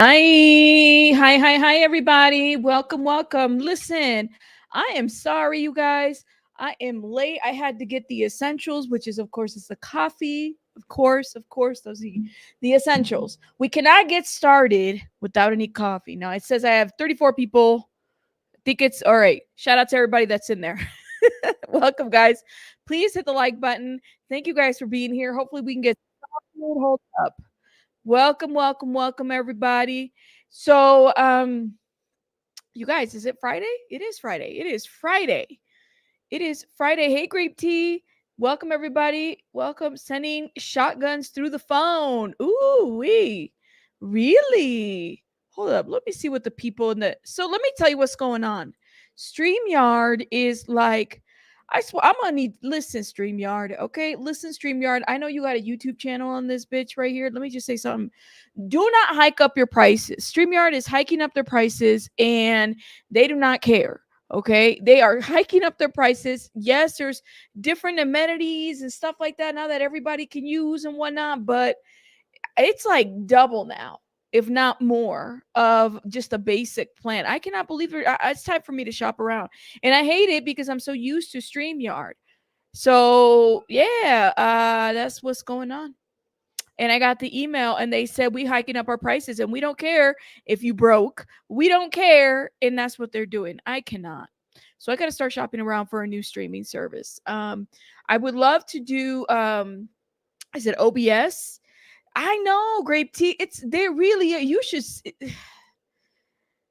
Hi, everybody. Welcome. Listen, I am sorry, you guys. I am late. I had to get the essentials, which is, of course, it's the coffee. Of course, those are the essentials. We cannot get started without any coffee. Now, it says I have 34 people. I think it's all right. Shout out to everybody that's in there. Welcome, guys. Please hit the like button. Thank you guys for being here. Hopefully, we can get started. Hold up. Welcome, everybody. So, you guys, is it Friday? It is Friday. It is Friday. It is Friday. Hey, Grape Tea. Welcome, everybody. Welcome. Sending shotguns through the phone. Ooh, wee. Really? Hold up. Let me see what the people in the. So, let me tell you what's going on. StreamYard is like, I swear, I'm gonna need. Listen, StreamYard. Okay. Listen, StreamYard. I know you got a YouTube channel on this bitch right here. Let me just say something. Do not hike up your prices. StreamYard is hiking up their prices and they do not care. Okay. They are hiking up their prices. Yes, there's different amenities and stuff like that now that everybody can use and whatnot, but it's like double now, if not more, of just a basic plan. I cannot believe it. It's time for me to shop around. And I hate it because I'm so used to StreamYard. So yeah, that's what's going on. And I got the email and they said we hiking up our prices and we don't care if you broke. We don't care. And that's what they're doing. I cannot. So I got to start shopping around for a new streaming service. I would love to do is it OBS? I know, Grape Tea. It's they really you should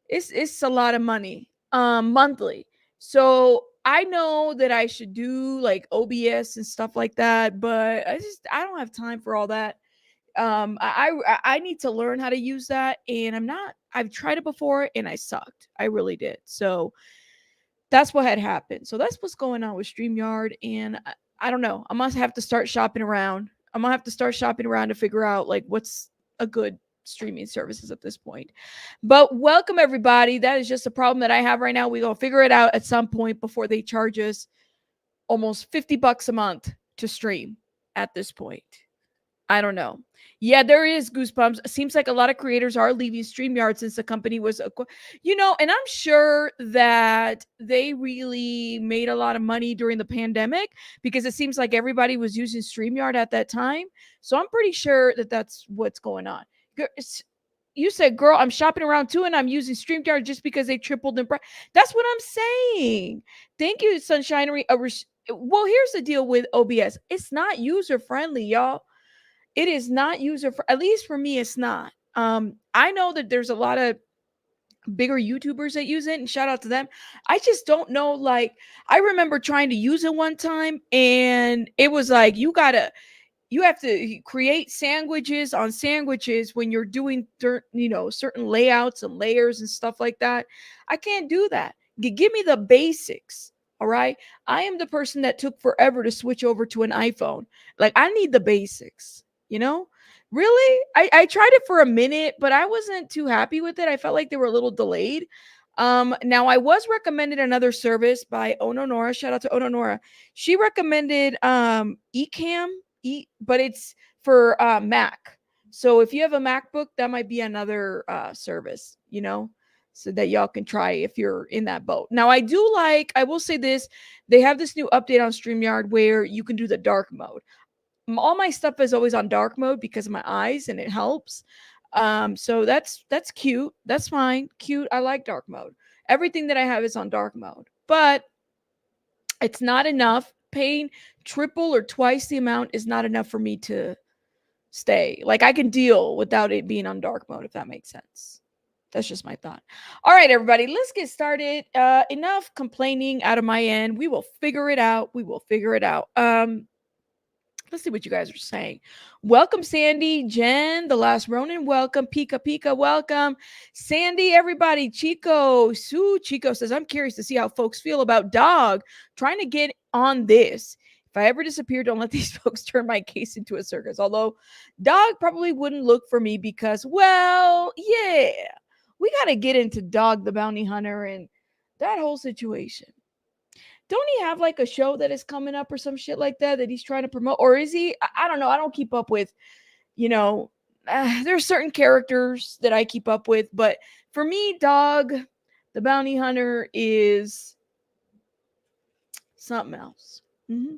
it's a lot of money monthly. So I know that I should do like OBS and stuff like that, but I don't have time for all that. I need to learn how to use that, and I've tried it before and I sucked. I really did. So that's what had happened. So that's what's going on with StreamYard, and I don't know. I must have to start shopping around. I'm gonna have to start shopping around to figure out like what's a good streaming services at this point. But welcome everybody. That is just a problem that I have right now. We're gonna figure it out at some point before they charge us almost $50 a month to stream at this point. I don't know. Yeah, there is goosebumps. It seems like a lot of creators are leaving StreamYard since the company was, and I'm sure that they really made a lot of money during the pandemic because it seems like everybody was using StreamYard at that time. So I'm pretty sure that that's what's going on. You said, girl, I'm shopping around too, and I'm using StreamYard just because they tripled in price. That's what I'm saying. Thank you, Sunshinery. Well, here's the deal with OBS. It's not user friendly, y'all. It is not user for, at least for me, it's not. I know that there's a lot of bigger YouTubers that use it, and shout out to them. I just don't know. Like, I remember trying to use it one time, and it was like you have to create sandwiches on sandwiches when you're doing certain layouts and layers and stuff like that. I can't do that. Give me the basics. All right. I am the person that took forever to switch over to an iPhone. Like, I need the basics, you know? Really? I tried it for a minute, but I wasn't too happy with it. I felt like they were a little delayed. Now I was recommended another service by Ononora. Shout out to Ononora. She recommended Ecamm, but it's for Mac. So if you have a MacBook, that might be another service, so that y'all can try if you're in that boat. Now I will say this, they have this new update on StreamYard where you can do the dark mode. All my stuff is always on dark mode because of my eyes and it helps. So that's cute. That's fine. Cute. I like dark mode. Everything that I have is on dark mode. But it's not enough. Paying triple or twice the amount is not enough for me to stay. Like, I can deal without it being on dark mode, if that makes sense. That's just my thought. All right, everybody, let's get started. Enough complaining out of my end. We will figure it out. Let's see what you guys are saying. Welcome, Sandy, Jen, the last Ronin. Welcome, Pika, welcome, Sandy, everybody. Chico says, I'm curious to see how folks feel about Dog trying to get on this. If I ever disappear, don't let these folks turn my case into a circus. Although Dog probably wouldn't look for me because, well, yeah, we got to get into Dog the Bounty Hunter and that whole situation. Don't he have like a show that is coming up or some shit like that he's trying to promote? Or is he? I don't know. I don't keep up with, there's certain characters that I keep up with, but for me, Dog, the bounty hunter, is something else. Mm-hmm.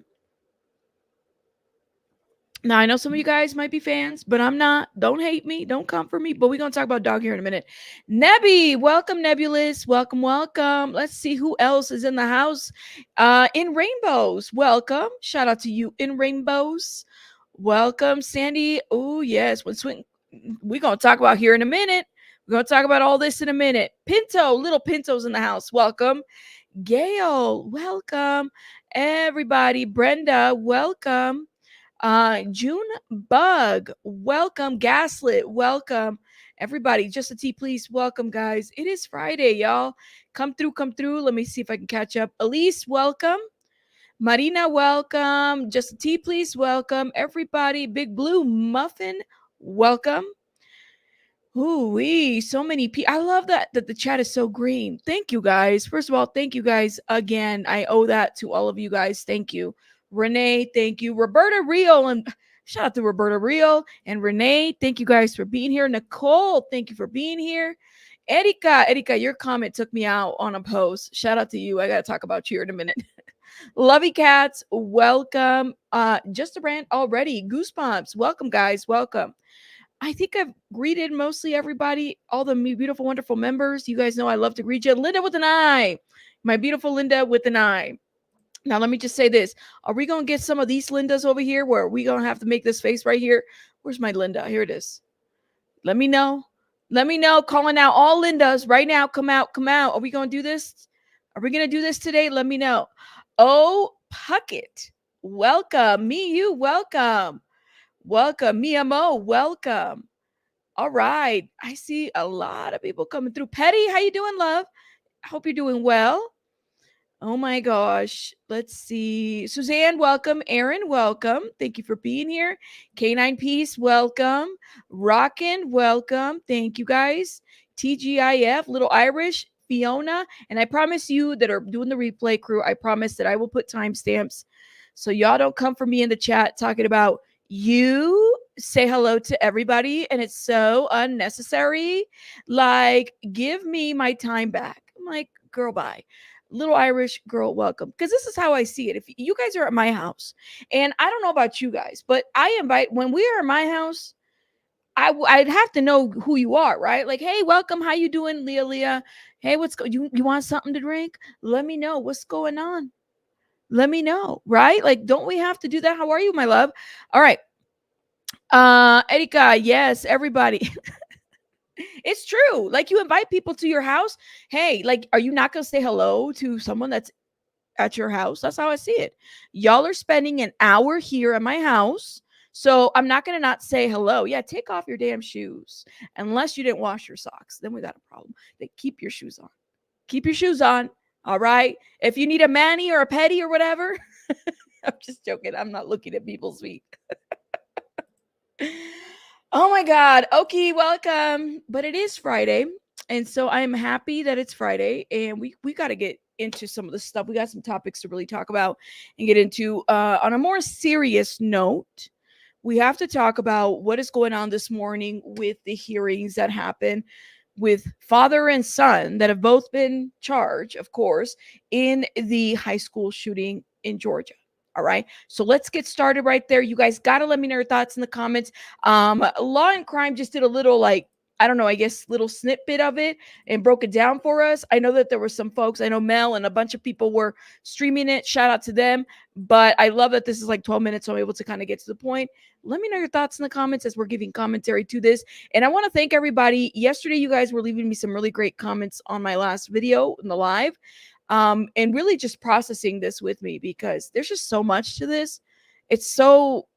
Now, I know some of you guys might be fans, but I'm not. Don't hate me. Don't come for me. But we're going to talk about Dog here in a minute. Nebby, welcome, Nebulous. Welcome, welcome. Let's see who else is in the house. In Rainbows, welcome. Shout out to you, In Rainbows. Welcome, Sandy. Oh, yes. We're going to talk about here in a minute. We're going to talk about all this in a minute. Pinto, little Pinto's in the house. Welcome. Gail, welcome. Everybody. Brenda, welcome. June Bug, welcome. Gaslit, welcome. Everybody, just a tea, please. Welcome, guys. It is Friday, y'all. Come through, come through. Let me see if I can catch up. Elise, welcome. Marina, welcome. Just a tea, please. Welcome. Everybody, Big Blue Muffin, welcome. Ooh, so many people. I love that the chat is so green. Thank you, guys. First of all, thank you guys again. I owe that to all of you guys. Thank you. Renee, thank you. Roberta Real, and shout out to Roberta Real and Renee. Thank you guys for being here. Nicole, thank you for being here. Erika, your comment took me out on a post. Shout out to you. I got to talk about you in a minute. Lovey Cats, welcome. Just a brand already. Goosebumps, welcome, guys. Welcome. I think I've greeted mostly everybody, all the beautiful, wonderful members. You guys know I love to greet you. Linda with an I. My beautiful Linda with an I. Now, let me just say this. Are we going to get some of these Lindas over here where we going to have to make this face right here? Where's my Linda? Here it is. Let me know. Let me know. Calling out all Lindas right now. Come out. Come out. Are we going to do this? Are we going to do this today? Let me know. Oh, Puckett. Welcome. Me, you. Welcome. Welcome. Mia Mo. Welcome. All right. I see a lot of people coming through. Petty, how you doing, love? I hope you're doing well. Oh my gosh. Let's see. Suzanne, welcome. Aaron, welcome. Thank you for being here. Canine Peace, welcome. Rockin', welcome. Thank you guys. TGIF, Little Irish, Fiona. And I promise you that are doing the replay crew, I promise that I will put timestamps so y'all don't come for me in the chat talking about you say hello to everybody and it's so unnecessary. Like, give me my time back. I'm like, girl, bye. Little Irish girl, welcome. Because this is how I see it. If you guys are at my house, and I don't know about you guys, but I invite, when we are at my house, I'd have to know who you are, right? Like, hey, welcome. How you doing, Leah? Hey, you want something to drink? Let me know what's going on. Let me know, right? Like, don't we have to do that? How are you, my love? All right. Erika, yes, everybody. It's true. Like, you invite people to your house. Hey, like, are you not going to say hello to someone that's at your house? That's how I see it. Y'all are spending an hour here at my house. So I'm not going to not say hello. Yeah, take off your damn shoes. Unless you didn't wash your socks. Then we got a problem. They keep your shoes on. Keep your shoes on. All right. If you need a mani or a pedi or whatever. I'm just joking. I'm not looking at people's feet. Oh my God. Okay, welcome. But it is Friday. And so I'm happy that it's Friday. And we got to get into some of the stuff. We got some topics to really talk about and get into. On a more serious note, we have to talk about what is going on this morning with the hearings that happened with father and son that have both been charged, of course, in the high school shooting in Georgia. All right. So let's get started right there. You guys got to let me know your thoughts in the comments. Law and Crime just did a little, like, I don't know, I guess little snippet of it and broke it down for us. I know that there were some folks, I know Mel and a bunch of people were streaming it. Shout out to them. But I love that this is like 12 minutes. So I'm able to kind of get to the point. Let me know your thoughts in the comments as we're giving commentary to this. And I want to thank everybody. Yesterday, you guys were leaving me some really great comments on my last video in the live. And really just processing this with me because there's just so much to this. It's so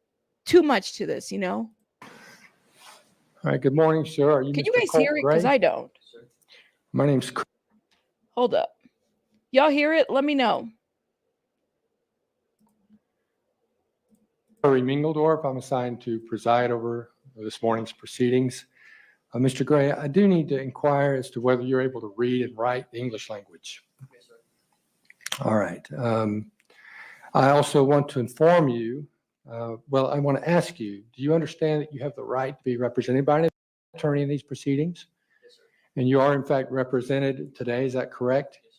too much to this, you know? All right. Good morning, sir. Can you guys hear it? Because I don't. My name's Chris. Hold up. Y'all hear it? Let me know. Mingledorf. I'm assigned to preside over this morning's proceedings. Mr. Gray, I do need to inquire as to whether you're able to read and write the English language. Yes, sir. All right. I also want to inform you Well, I want to ask you, do you understand that you have the right to be represented by an attorney in these proceedings? Yes, sir. And you are in fact represented today, is that correct? Yes,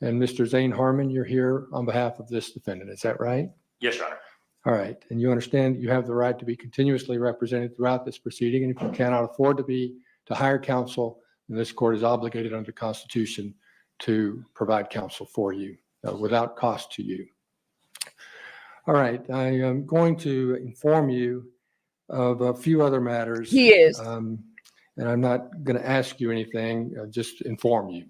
sir. And Mr. Zane Harmon, you're here on behalf of this defendant, is that right? Yes, Your Honor. All right, and you understand that you have the right to be continuously represented throughout this proceeding, and if you cannot afford to hire counsel, then this court is obligated under the Constitution to provide counsel for you without cost to you. All right, I am going to inform you of a few other matters. He is. And I'm not going to ask you anything, just inform you.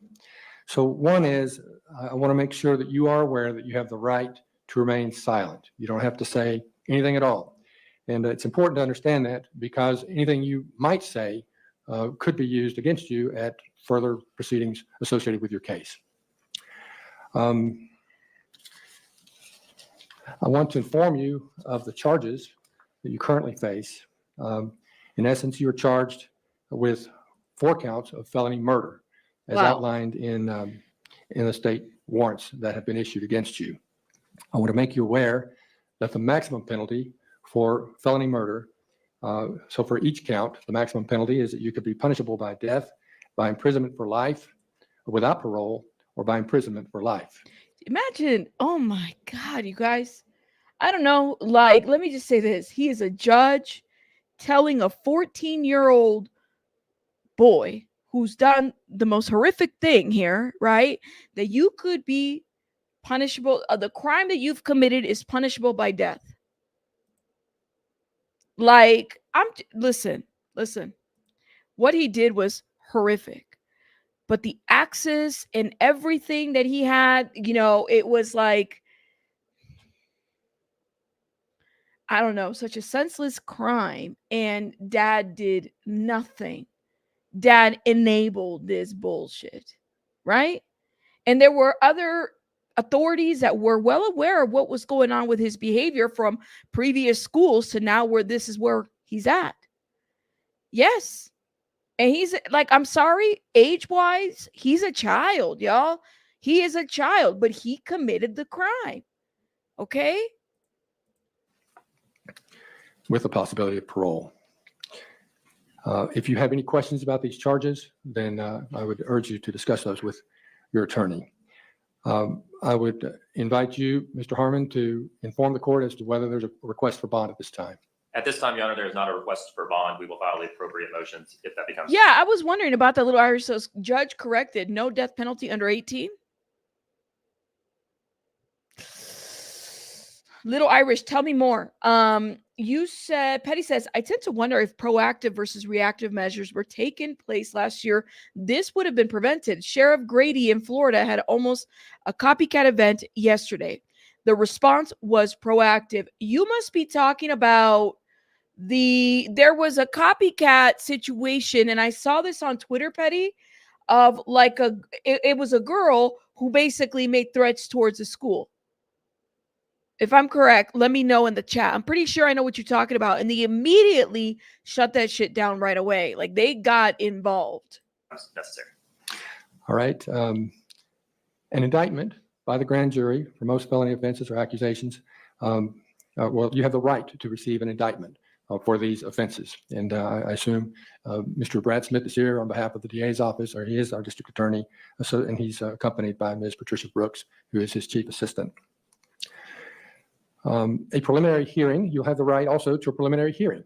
So one is, I want to make sure that you are aware that you have the right to remain silent. You don't have to say anything at all. And it's important to understand that because anything you might say could be used against you at further proceedings associated with your case. I want to inform you of the charges that you currently face. In essence, you are charged with 4 counts of felony murder, as Wow. outlined in the state warrants that have been issued against you. I want to make you aware that the maximum penalty for felony murder, so for each count, the maximum penalty is that you could be punishable by death, by imprisonment for life, without parole, or by imprisonment for life. Imagine, oh my God, you guys. I don't know. Like, let me just say this. He is a judge telling a 14-year-old boy who's done the most horrific thing here, right? That you could be punishable. The crime that you've committed is punishable by death. Like, listen. What he did was horrific. But the access and everything that he had, it was like, I don't know, such a senseless crime. And dad did nothing. Dad enabled this bullshit, right? And there were other authorities that were well aware of what was going on with his behavior from previous schools to now where this is where he's at. Yes. And he's like, I'm sorry, age-wise, he's a child, y'all. He is a child, but he committed the crime. Okay? With the possibility of parole. If you have any questions about these charges, then I would urge you to discuss those with your attorney. I would invite you, Mr. Harmon, to inform the court as to whether there's a request for bond at this time. At this time, Your Honor, there is not a request for bond. We will file the appropriate motions if that becomes. Yeah, I was wondering about that little Irish. So judge corrected, no death penalty under 18. Little Irish, tell me more. You said, Petty says, I tend to wonder if proactive versus reactive measures were taken place last year. This would have been prevented. Sheriff Grady in Florida had almost a copycat event yesterday. The response was proactive. You must be talking about there was a copycat situation, and I saw this on Twitter, Petty, of like it was a girl who basically made threats towards a school. If I'm correct, let me know in the chat. I'm pretty sure I know what you're talking about. And they immediately shut that shit down right away. Like they got involved. Necessary. All right. An indictment by the grand jury for most felony offenses or accusations. Well, you have the right to receive an indictment for these offenses. And I assume Mr. Brad Smith is here on behalf of the DA's office, or he is our district attorney. And he's accompanied by Ms. Patricia Brooks, who is his chief assistant. A preliminary hearing, you'll have the right also to a preliminary hearing,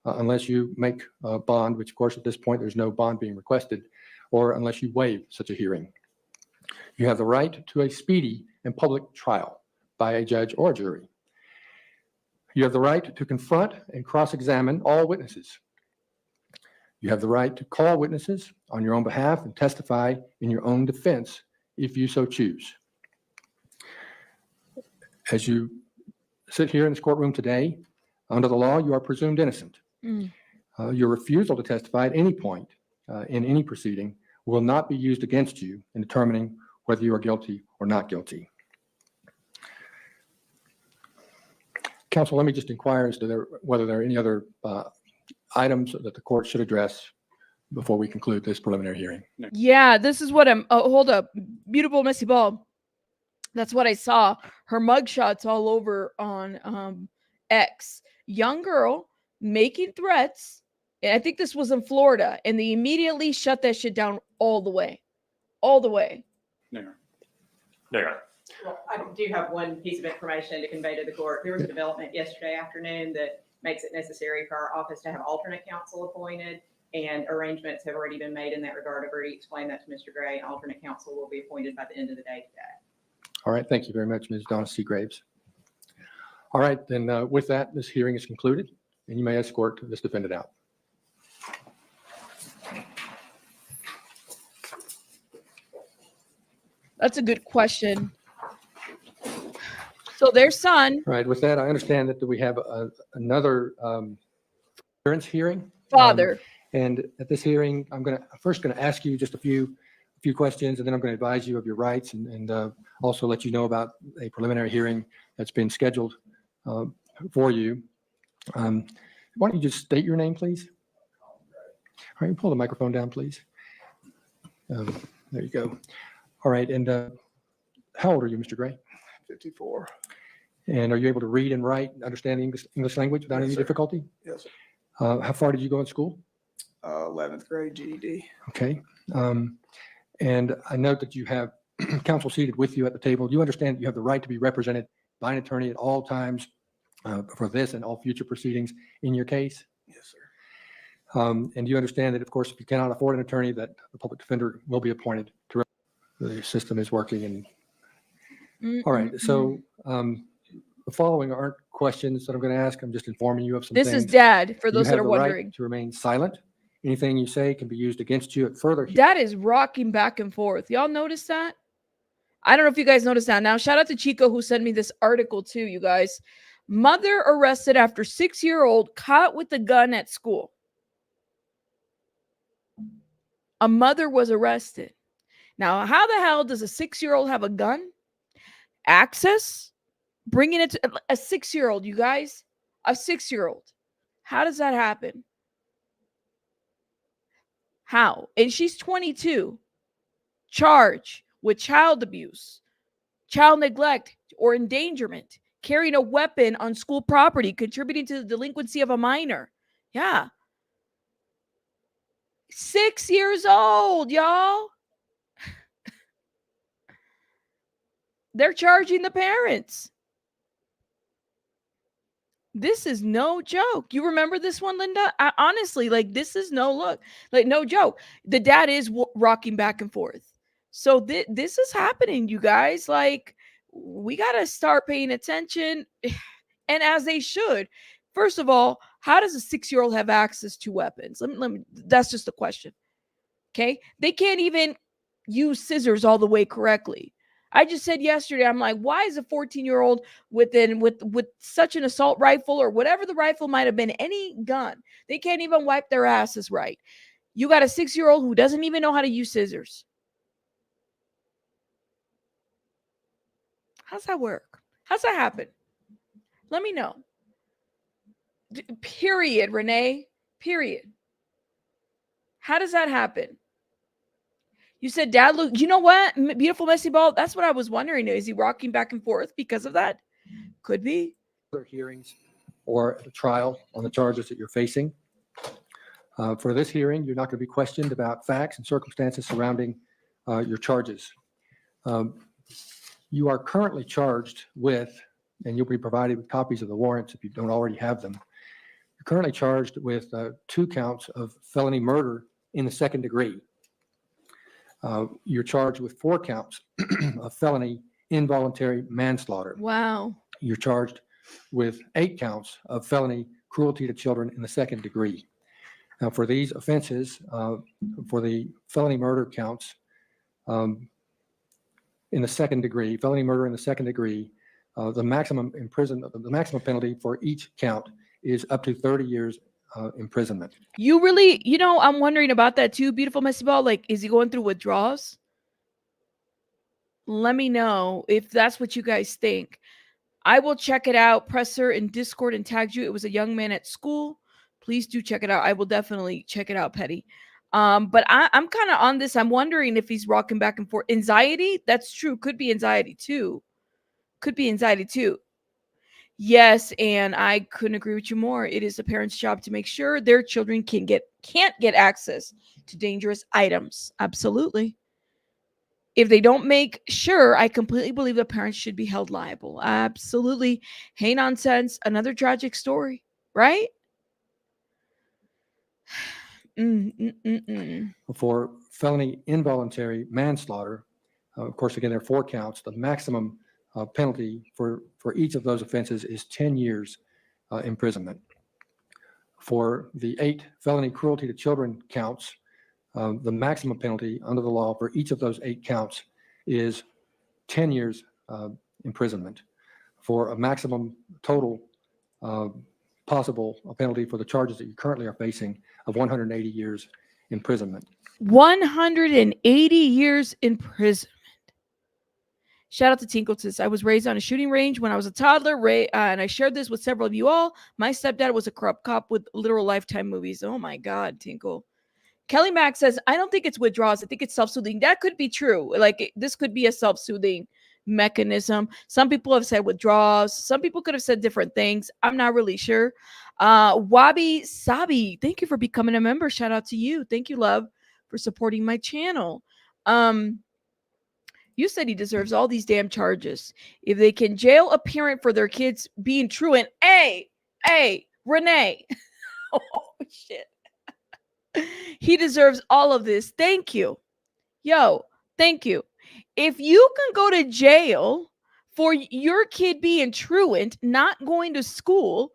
unless you make a bond, which of course at this point there's no bond being requested, or unless you waive such a hearing. You have the right to a speedy and public trial by a judge or jury. You have the right to confront and cross-examine all witnesses. You have the right to call witnesses on your own behalf and testify in your own defense if you so choose. As you sit here in this courtroom today, under the law, you are presumed innocent. Your refusal to testify at any point in any proceeding will not be used against you in determining whether you are guilty or not guilty. Counsel, let me just inquire as to whether there are any other items that the court should address before we conclude this preliminary hearing. Yeah, this is what I'm. Oh, hold up. Beautiful Missy Ball. That's what I saw. Her mugshots all over on X young girl making threats. And I think this was in Florida, and they immediately shut that shit down all the way. All the way. There you go. Well, I do have one piece of information to convey to the court. There was a development yesterday afternoon that makes it necessary for our office to have alternate counsel appointed, and arrangements have already been made in that regard. I've already explained that to Mr. Gray. Alternate counsel will be appointed by the end of the day today. All right, thank you very much, Ms. Donna C. Graves. All right, then with that, this hearing is concluded, and you may escort this defendant out. That's a good question. So their son, All right, with that, I understand that we have another parents hearing. father. And at this hearing, I'm first going to ask you just a few questions, and then I'm going to advise you of your rights and also let you know about a preliminary hearing that's been scheduled for you. Why don't you just state your name, please? All right, pull the microphone down, please. There you go. All right, and how old are you, Mr. Gray? 54. And are you able to read and write and understand the English language without Yes, any sir. difficulty? Yes, sir. How far did you go in school? 11th grade GED. Okay. And I note that you have counsel seated with you at the table. Do you understand that you have the right to be represented by an attorney at all times for this and all future proceedings in your case? Yes, sir. And do you understand that, of course, if you cannot afford an attorney, that the public defender will be appointed to the system is working? And all right. So the following aren't questions that I'm going to ask. I'm just informing you of some This things. is dad, for You those that have are the right wondering. to remain silent. Anything you say can be used against you at further. Dad is rocking back and forth. Y'all notice that? I don't know if you guys noticed that. Now, shout out to Chico who sent me this article too, you guys. Mother arrested after 6-year-old caught with a gun at school. A mother was arrested. Now, how the hell does a 6-year-old have a gun? Access? Bringing it to a 6-year-old, you guys? A 6-year-old. How does that happen? How? And she's 22. Charged with child abuse, child neglect, or endangerment, carrying a weapon on school property, contributing to the delinquency of a minor. Yeah. 6 years old, y'all. They're charging the parents. This is no joke. You remember this one, Linda? Honestly, like, this is no joke. The dad is rocking back and forth. So this is happening, you guys. Like, we got to start paying attention, and as they should. First of all, how does a 6-year-old have access to weapons? Let me, that's just a question. Okay? They can't even use scissors all the way correctly. I just said yesterday, I'm like, why is a 14-year-old with such an assault rifle or whatever the rifle might have been, any gun, they can't even wipe their asses right. You got a 6-year-old who doesn't even know how to use scissors. How's that work? How's that happen? Let me know. Period, Renee. Period. How does that happen? You said dad look, you know what? Beautiful messy ball. That's what I was wondering. Is he rocking back and forth because of that? Could be. Other hearings or a trial on the charges that you're facing. For this hearing, you're not going to be questioned about facts and circumstances surrounding your charges. You are currently charged with, and you'll be provided with copies of the warrants if you don't already have them. You're currently charged with 2 counts of felony murder in the second degree. You're charged with 4 counts of felony involuntary manslaughter. Wow. You're charged with 8 counts of felony cruelty to children in the second degree. Now, for these offenses, for the felony murder counts in the second degree, felony murder in the second degree, the maximum penalty for each count is up to 30 years imprisonment. You really, I'm wondering about that too, beautiful messy ball. Like, is he going through withdrawals? Let me know if that's what you guys think. I will check it out. Presser in Discord and tagged you. It was a young man at school. Please do check it out. I will definitely check it out, Petty. But I'm kind of on this. I'm wondering if he's rocking back and forth. Anxiety, that's true. Could be anxiety too. Yes, and I couldn't agree with you more. It is the parents' job to make sure their children can't get access to dangerous items. Absolutely. If they don't make sure, I completely believe the parents should be held liable. Absolutely. Hey, nonsense. Another tragic story, right? For felony involuntary manslaughter, of course, again, there are 4 counts. The maximum penalty for each of those offenses is 10 years imprisonment. For the 8 felony cruelty to children counts, the maximum penalty under the law for each of those 8 counts is 10 years imprisonment, for a maximum total possible penalty for the charges that you currently are facing of 180 years imprisonment. 180 years imprisonment. Shout out to Tinkletus. I was raised on a shooting range when I was a toddler, and I shared this with several of you all. My stepdad was a corrupt cop with literal Lifetime movies. Oh my God, Tinkle. Kelly Mack says, I don't think it's withdrawals. I think it's self-soothing. That could be true. Like, this could be a self-soothing mechanism. Some people have said withdrawals. Some people could have said different things. I'm not really sure. Wabi Sabi, thank you for becoming a member. Shout out to you. Thank you, love, for supporting my channel. You said he deserves all these damn charges. If they can jail a parent for their kids being truant, hey, Renee. Oh, shit. He deserves all of this. Thank you. Yo, thank you. If you can go to jail for your kid being truant, not going to school,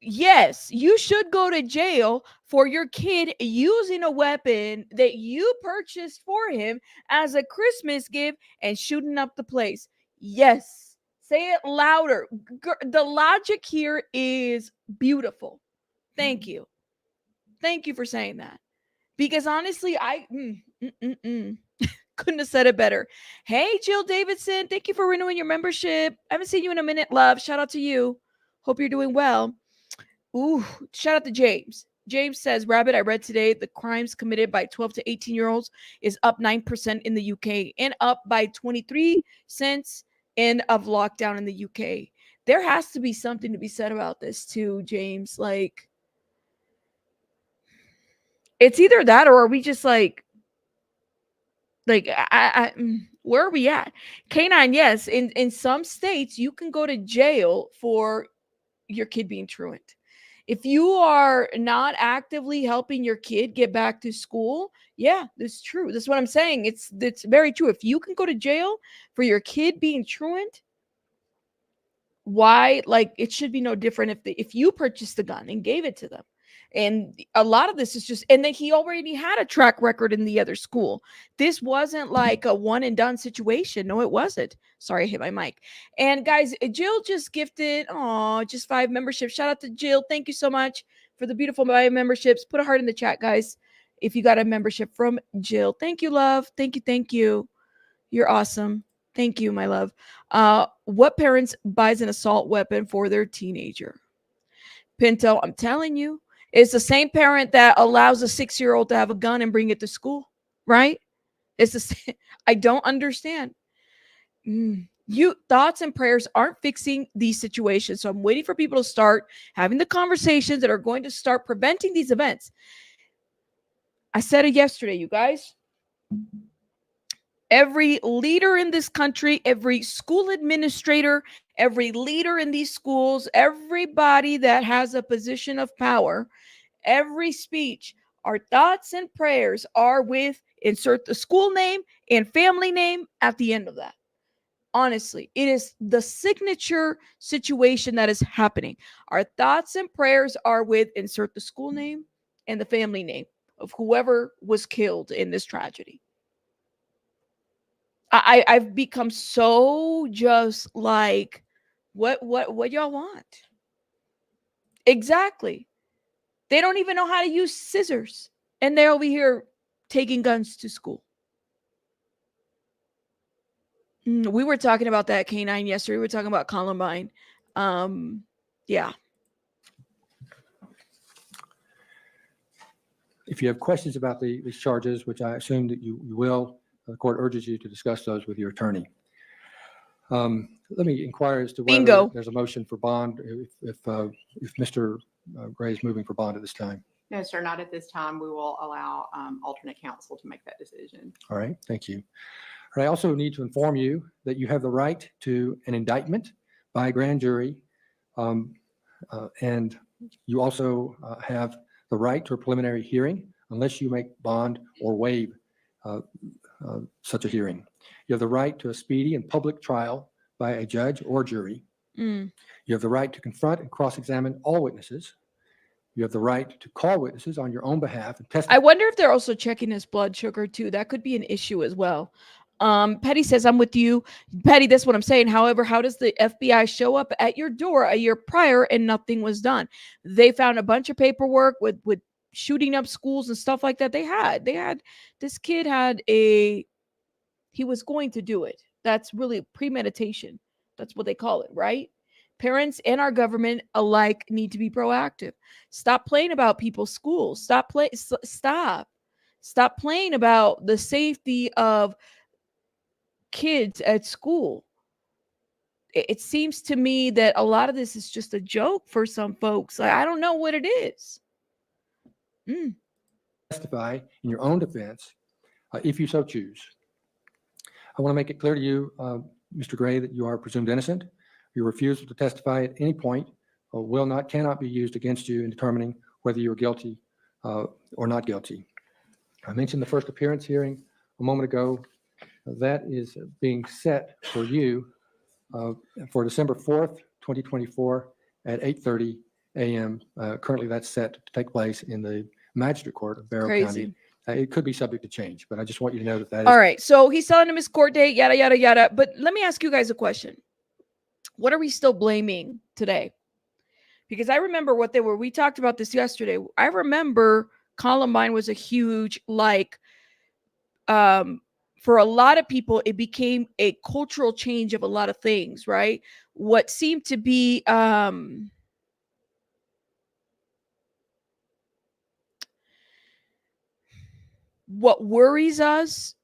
yes, you should go to jail for your kid using a weapon that you purchased for him as a Christmas gift and shooting up the place. Yes. Say it louder. The logic here is beautiful. Thank you. Thank you for saying that. Because honestly, I couldn't have said it better. Hey, Jill Davidson, thank you for renewing your membership. I haven't seen you in a minute, love. Shout out to you. Hope you're doing well. Ooh, shout out to James. James says, Rabbit, I read today the crimes committed by 12 to 18-year-olds is up 9% in the UK and up by 23 since end of lockdown in the UK. There has to be something to be said about this too, James. Like, it's either that or are we just like where are we at? Canine, yes. In some states, you can go to jail for your kid being truant. If you are not actively helping your kid get back to school, yeah, that's true. That's what I'm saying. It's very true. If you can go to jail for your kid being truant, why? Like, it should be no different if you purchased the gun and gave it to them. And a lot of this is just, and then he already had a track record in the other school. This wasn't like a one and done situation. No, it wasn't. Sorry, I hit my mic. And guys, Jill just gifted, just 5 memberships. Shout out to Jill. Thank you so much for the beautiful memberships. Put a heart in the chat, guys, if you got a membership from Jill. Thank you, love. Thank you. Thank you. You're awesome. Thank you, my love. What parents buys an assault weapon for their teenager? Pinto, I'm telling you, it's the same parent that allows a 6-year-old to have a gun and bring it to school, right? It's the same. I don't understand. You thoughts and prayers aren't fixing these situations. So I'm waiting for people to start having the conversations that are going to start preventing these events. I said it yesterday, you guys. Every leader in this country, every school administrator, every leader in these schools, everybody that has a position of power, every speech, our thoughts and prayers are with insert the school name and family name at the end of that. Honestly, it is the signature situation that is happening. Our thoughts and prayers are with insert the school name and the family name of whoever was killed in this tragedy. I've become so just like, what y'all want? Exactly. They don't even know how to use scissors, and they're over here taking guns to school. We were talking about that K9 yesterday. We were talking about Columbine. Yeah. If you have questions about these charges, which I assume that you will, the court urges you to discuss those with your attorney. Let me inquire as to whether Bingo. there's a motion for bond if Mr. Gray is moving for bond at this time. No, sir, not at this time. We will allow alternate counsel to make that decision. All right, thank you. All right, I also need to inform you that you have the right to an indictment by a grand jury, and you also have the right to a preliminary hearing unless you make bond or waive such a hearing. You have the right to a speedy and public trial by a judge or jury. Mm. You have the right to confront and cross-examine all witnesses. You have the right to call witnesses on your own behalf and testify. I wonder if they're also checking his blood sugar too. That could be an issue as well. Petty says, I'm with you. Petty, that's what I'm saying. However, how does the FBI show up at your door a year prior and nothing was done? They found a bunch of paperwork with shooting up schools and stuff like that. This kid he was going to do it. That's really premeditation. That's what they call it, right? Parents and our government alike need to be proactive. Stop playing about people's schools. Stop playing about the safety of kids at school. It seems to me that a lot of this is just a joke for some folks. I don't know what it is. Testify in your own defense if you so choose. I want to make it clear to you, Mr. Gray, that you are presumed innocent. Your refusal to testify at any point cannot be used against you in determining whether you are guilty or not guilty. I mentioned the first appearance hearing a moment ago. That is being set for you for December 4th, 2024 at 8:30 a.m. Currently, that's set to take place in the Magistrate Court of Barrow County. It could be subject to change, but I just want you to know that is. All right. So he's telling him his court date, yada, yada, yada. But let me ask you guys a question. What are we still blaming today? Because I remember we talked about this yesterday. I remember Columbine was a huge, for a lot of people, it became a cultural change of a lot of things, right? What seemed to be, what worries us,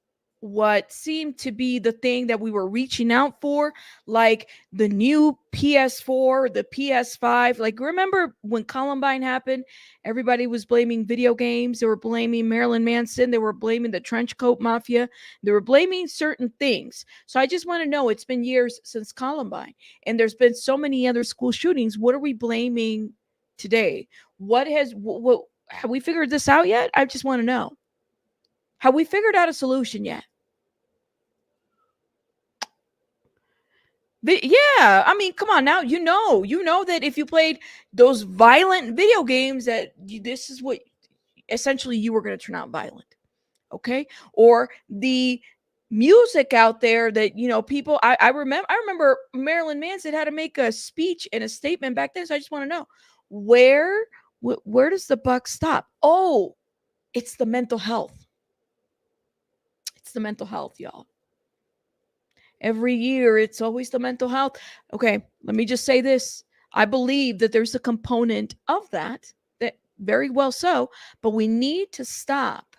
what seemed to be the thing that we were reaching out for, like the new PS4, the PS5. Like, remember when Columbine happened, everybody was blaming video games. They were blaming Marilyn Manson. They were blaming the trench coat mafia. They were blaming certain things. So I just want to know, it's been years since Columbine, and there's been so many other school shootings. What are we blaming today? What have we figured this out yet? I just want to know. Have we figured out a solution yet? But yeah, I mean, come on now. You know that if you played those violent video games, that this is what essentially you were going to turn out violent. Okay. Or the music out there that, people, I remember Marilyn Manson had to make a speech and a statement back then. So I just want to know, where does the buck stop? Oh, it's the mental health. It's the mental health, y'all. Every year, it's always the mental health. Okay, let me just say this. I believe that there's a component of that very well so, but we need to stop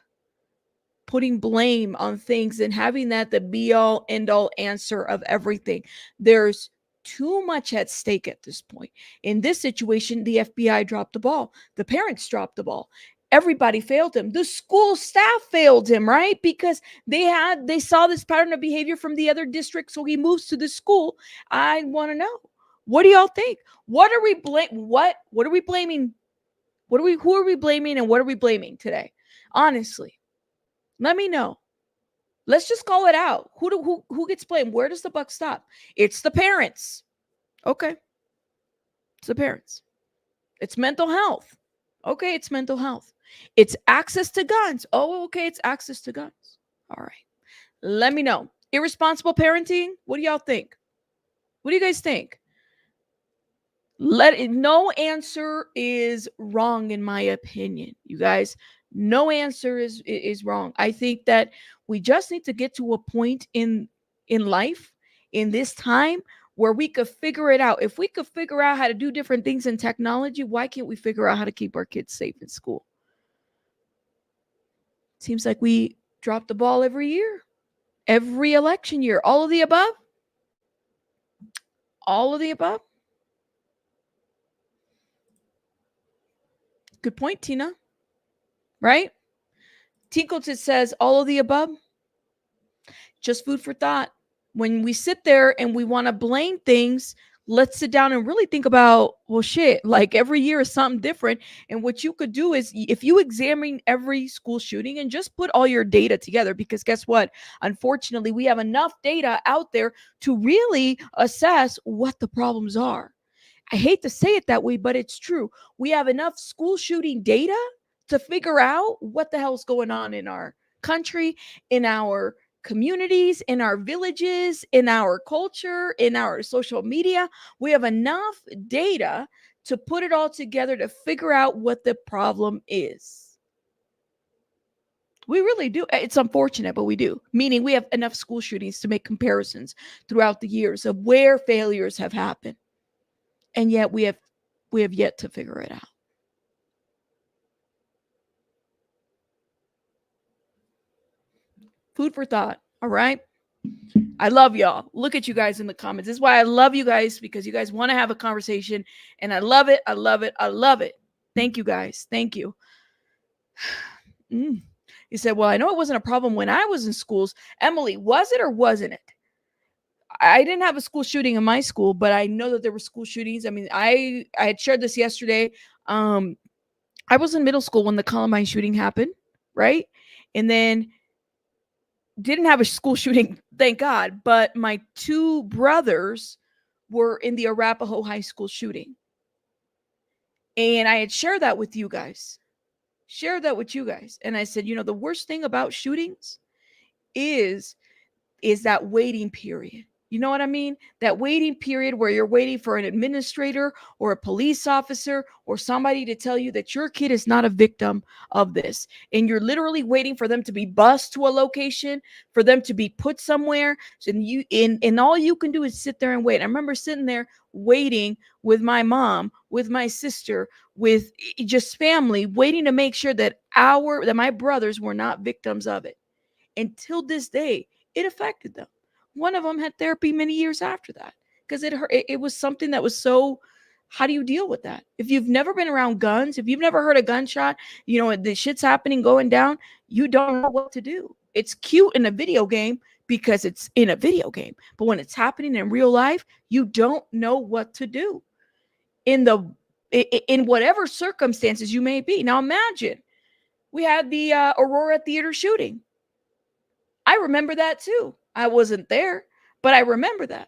putting blame on things and having that the be-all, end-all answer of everything. There's too much at stake at this point. In this situation, the FBI dropped the ball. The parents dropped the ball. Everybody failed him. The school staff failed him, right? Because they saw this pattern of behavior from the other district, so he moves to the school. I want to know, what do y'all think? What are we blaming? What are we blaming? Who are we blaming, and what are we blaming today? Honestly, let me know. Let's just call it out. Who gets blamed? Where does the buck stop? It's the parents. Okay. It's the parents. It's mental health. Okay, it's mental health. It's access to guns. Oh, okay, it's access to guns. All right. Let me know. Irresponsible parenting. What do y'all think? What do you guys think? No answer is wrong, in my opinion. You guys, no answer is wrong. I think that we just need to get to a point in life, in this time, where we could figure it out. If we could figure out how to do different things in technology, why can't we figure out how to keep our kids safe in school? Seems like we drop the ball every year, every election year, all of the above. All of the above. Good point, Tina. Right? Tinkleton says all of the above. Just food for thought. When we sit there and we want to blame things, let's sit down and really think about, well, shit, like every year is something different. And what you could do is if you examine every school shooting and just put all your data together, because guess what? Unfortunately, we have enough data out there to really assess what the problems are. I hate to say it that way, but it's true. We have enough school shooting data to figure out what the hell's going on in our country, in our communities, in our villages, in our culture, in our social media. We have enough data to put it all together to figure out what the problem is. We really do. It's unfortunate, but we do. Meaning we have enough school shootings to make comparisons throughout the years of where failures have happened. And yet we have yet to figure it out. Food for thought. All right. I love y'all. Look at you guys in the comments. This is why I love you guys, because you guys want to have a conversation. And I love it. I love it. I love it. Thank you guys. Thank you. You said, well, I know it wasn't a problem when I was in schools. Emily, was it or wasn't it? I didn't have a school shooting in my school, but I know that there were school shootings. I mean, I had shared this yesterday. I was in middle school when the Columbine shooting happened, right? And then didn't have a school shooting, thank God, but my two brothers were in the Arapahoe High School shooting. And I had shared that with you guys. And I said, the worst thing about shootings is that waiting period. You know what I mean? That waiting period where you're waiting for an administrator or a police officer or somebody to tell you that your kid is not a victim of this. And you're literally waiting for them to be bused to a location, for them to be put somewhere. And all you can do is sit there and wait. I remember sitting there waiting with my mom, with my sister, with just family, waiting to make sure that my brothers were not victims of it. Until this day, it affected them. One of them had therapy many years after that because it was something that was so, how do you deal with that? If you've never been around guns, if you've never heard a gunshot, the shit's happening, going down, you don't know what to do. It's cute in a video game because it's in a video game. But when it's happening in real life, you don't know what to do in whatever circumstances you may be. Now imagine we had the Aurora Theater shooting. I remember that too. I wasn't there, but I remember that.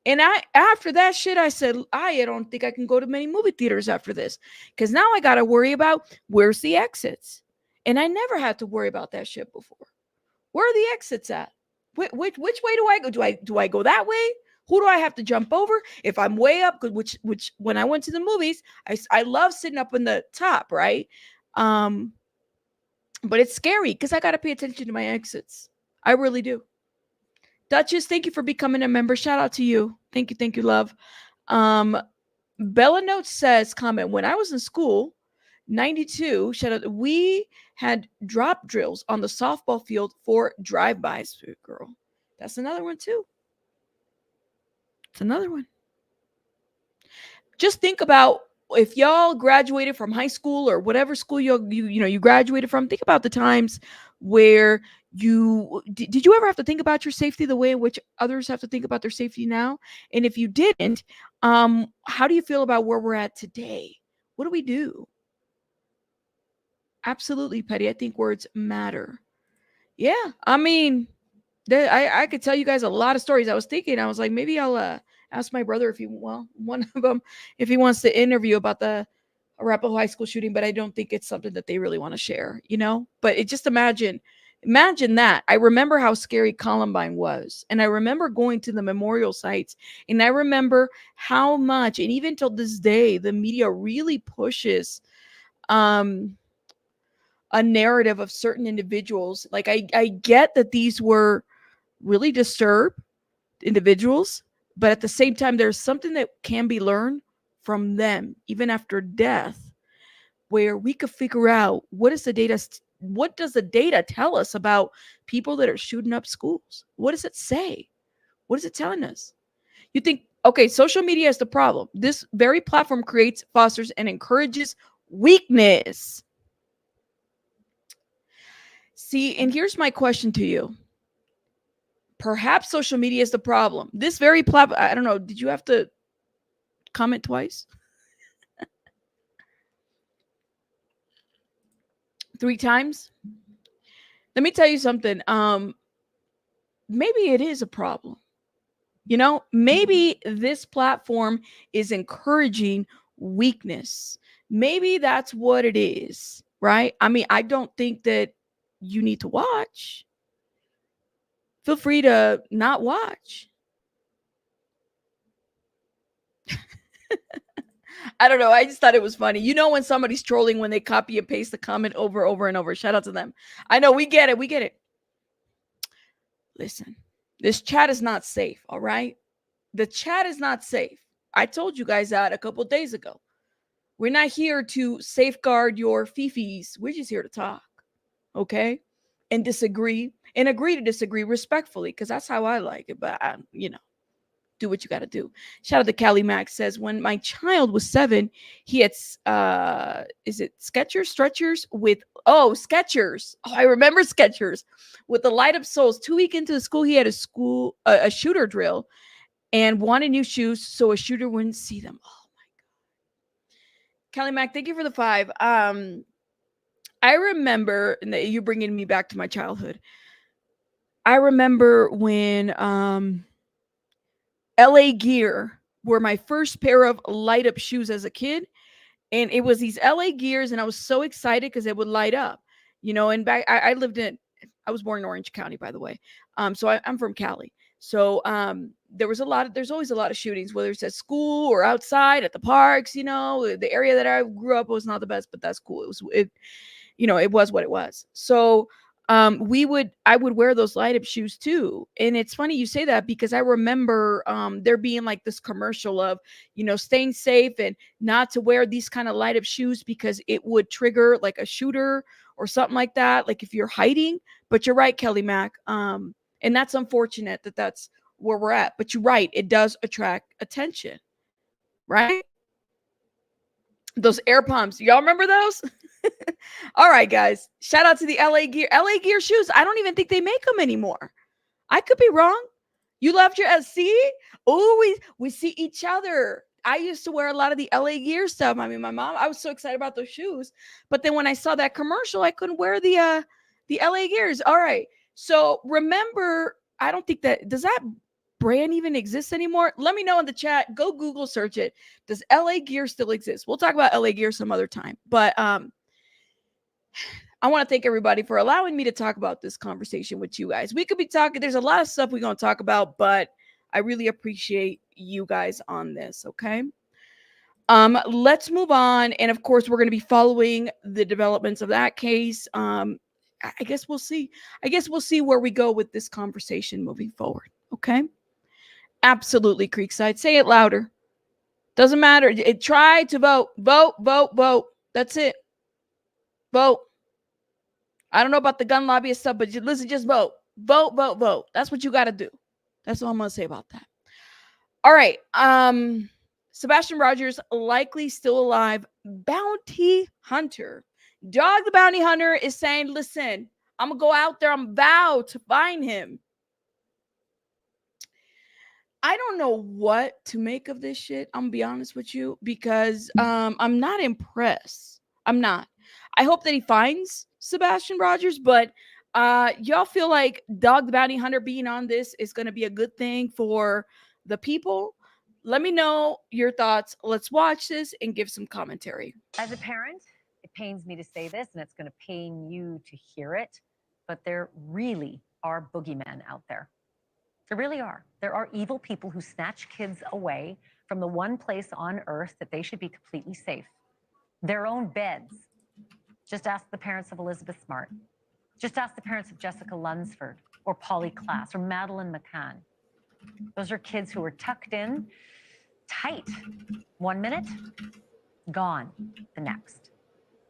And after that shit, I said, I don't think I can go to many movie theaters after this, because now I got to worry about where's the exits. And I never had to worry about that shit before. Where are the exits at? Which way do I go? Do I go that way? Who do I have to jump over? If I'm way up, which when I went to the movies, I love sitting up in the top, right? But it's scary because I got to pay attention to my exits. I really do. Duchess, thank you for becoming a member. Shout out to you. Thank you, love. Bella Notes says, comment, when I was in school, 92, shout out, we had drop drills on the softball field for drive-bys. Girl, that's another one too. It's another one. Just think about if y'all graduated from high school or whatever school you graduated from. Think about the times where did you ever have to think about your safety the way in which others have to think about their safety now? And if you didn't, how do you feel about where we're at today? What do we do? Absolutely, Petty. I think words matter. Yeah, I mean, I could tell you guys a lot of stories. I was thinking, I was like, maybe I'll ask my brother one of them, if he wants to interview about the Arapahoe High School shooting, but I don't think it's something that they really want to share, But just imagine that. I remember how scary Columbine was. And I remember going to the memorial sites. And I remember how much, and even till this day, the media really pushes a narrative of certain individuals. Like I get that these were really disturbed individuals, but at the same time, there's something that can be learned from them, even after death, where we could figure out what does the data tell us about people that are shooting up schools? What does it say? What is it telling us? You think Okay, social media is the problem. This very platform creates, fosters, and encourages weakness. See, and here's my question to you. Perhaps social media is the problem. This very platform, I don't know, did you have to comment twice? 3 times? Let me tell you something. Maybe it is a problem. You know, maybe this platform is encouraging weakness. Maybe that's what it is, right? I mean, I don't think that you need to watch. Feel free to not watch. I don't know. I just thought it was funny. You know, when somebody's trolling, when they copy and paste the comment over and over. Shout out to them. I know, we get it. We get it. Listen, this chat is not safe. All right. The chat is not safe. I told you guys that a couple days ago. We're not here to safeguard your fifis. We're just here to talk. Okay. And disagree and agree to disagree respectfully, because that's how I like it. But, you know, do what you got to do. Shout out to Callie Max says, when my child was 7, he had, is it Stretchers with, Skechers. Oh, I remember Skechers with the light up soles. 2 weeks into the school, he had a shooter drill and wanted new shoes so a shooter wouldn't see them. Oh my God. Kelly Mac, thank you for the 5. I remember, and you're bringing me back to my childhood. I remember when LA Gear were my first pair of light up shoes as a kid. And it was these LA Gears, and I was so excited because it would light up, you know. And back, I was born in Orange County, by the way. So I'm from Cali. So there's always a lot of shootings, whether it's at school or outside at the parks. You know, the area that I grew up was not the best, but that's cool. It was what it was. So I would wear those light up shoes too. And it's funny you say that, because I remember there being like this commercial of, you know, staying safe and not to wear these kind of light up shoes because it would trigger like a shooter or something like that. Like if you're hiding. But you're right, Kelly Mac. And that's unfortunate that that's where we're at. But you're right. It does attract attention, right? Those air pumps. Y'all remember those? All right, guys. Shout out to the LA Gear shoes. I don't even think they make them anymore. I could be wrong. You left your SC? Oh, we see each other. I used to wear a lot of the LA Gear stuff. I mean, my mom, I was so excited about those shoes. But then when I saw that commercial, I couldn't wear the LA Gears. All right. So remember, I don't think does that brand even exist anymore? Let me know in the chat. Go Google search it. Does LA Gear still exist? We'll talk about LA Gear some other time. But I want to thank everybody for allowing me to talk about this conversation with you guys. We could be talking. There's a lot of stuff we're going to talk about, but I really appreciate you guys on this. Okay. Let's move on. And of course, we're going to be following the developments of that case. I guess we'll see. I guess we'll see where we go with this conversation moving forward. Okay. Absolutely, Creekside. Say it louder. Doesn't matter. Try to vote. Vote, vote, vote. That's it. Vote. I don't know about the gun lobbyist stuff, but listen, just vote. Vote, vote, vote. That's what you got to do. That's all I'm going to say about that. All right. Sebastian Rogers, likely still alive. Bounty hunter. Dog the bounty hunter is saying, listen, I'm going to go out there. I'm vowed to find him. I don't know what to make of this shit. I'm going to be honest with you, because I'm not impressed. I'm not. I hope that he finds Sebastian Rogers, but y'all feel like Dog the Bounty Hunter being on this is going to be a good thing for the people? Let me know your thoughts. Let's watch this and give some commentary. As a parent, it pains me to say this, and it's going to pain you to hear it, but there really are boogeymen out there. There really are. There are evil people who snatch kids away from the one place on earth that they should be completely safe. Their own beds. Just ask the parents of Elizabeth Smart. Just ask the parents of Jessica Lunsford or Polly Klaas or Madeline McCann. Those are kids who were tucked in tight 1 minute, gone the next.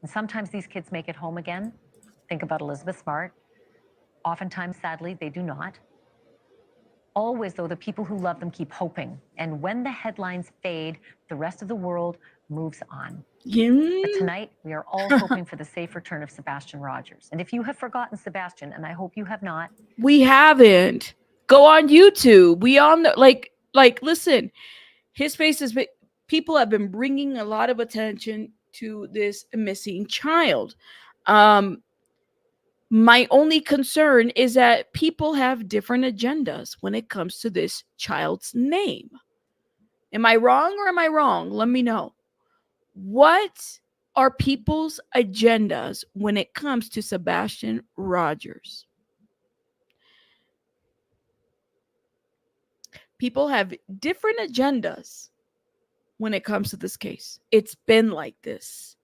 And sometimes these kids make it home again. Think about Elizabeth Smart. Oftentimes, sadly, they do not. Always, though, the people who love them keep hoping. And when the headlines fade, the rest of the world moves on. But tonight, we are all hoping for the safe return of Sebastian Rogers. And if you have forgotten Sebastian, and I hope you have not. We haven't. Go on YouTube. We all know, like, listen, his face has been, people have been bringing a lot of attention to this missing child. My only concern is that people have different agendas when it comes to this child's name. Am I wrong or am I wrong? Let me know. What are people's agendas when it comes to Sebastian Rogers? People have different agendas when it comes to this case. It's been like this.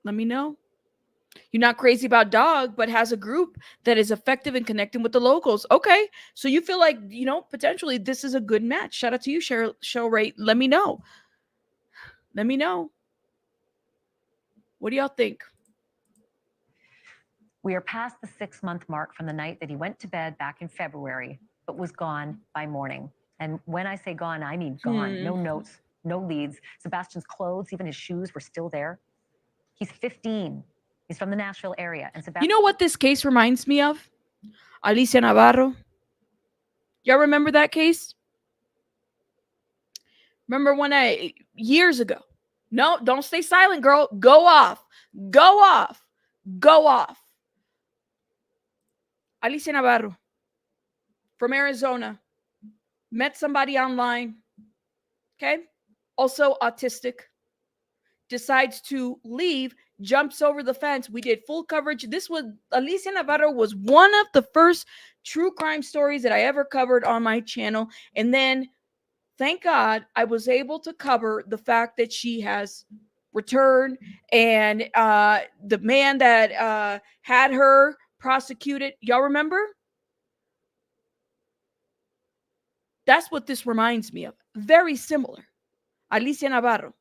Let me know. You're not crazy about dog, but has a group that is effective in connecting with the locals. Okay. So you feel like, potentially this is a good match. Shout out to you, Cheryl Ray. Let me know. Let me know. What do y'all think? We are past the 6-month mark from the night that he went to bed back in February, but was gone by morning. And when I say gone, I mean gone. No notes, no leads. Sebastian's clothes, even his shoes, were still there. He's 15. He's from the Nashville area. And Sebastian, you know what this case reminds me of? Alicia Navarro. Y'all remember that case? Remember when years ago? No, don't stay silent, girl. Go off. Go off. Go off. Alicia Navarro from Arizona. Met somebody online. Okay. Also autistic. Decides to leave, jumps over the fence. We did full coverage. Alicia Navarro was one of the first true crime stories that I ever covered on my channel. And then, thank God, I was able to cover the fact that she has returned, and the man that had her prosecuted. Y'all remember? That's what this reminds me of. Very similar. Alicia Navarro.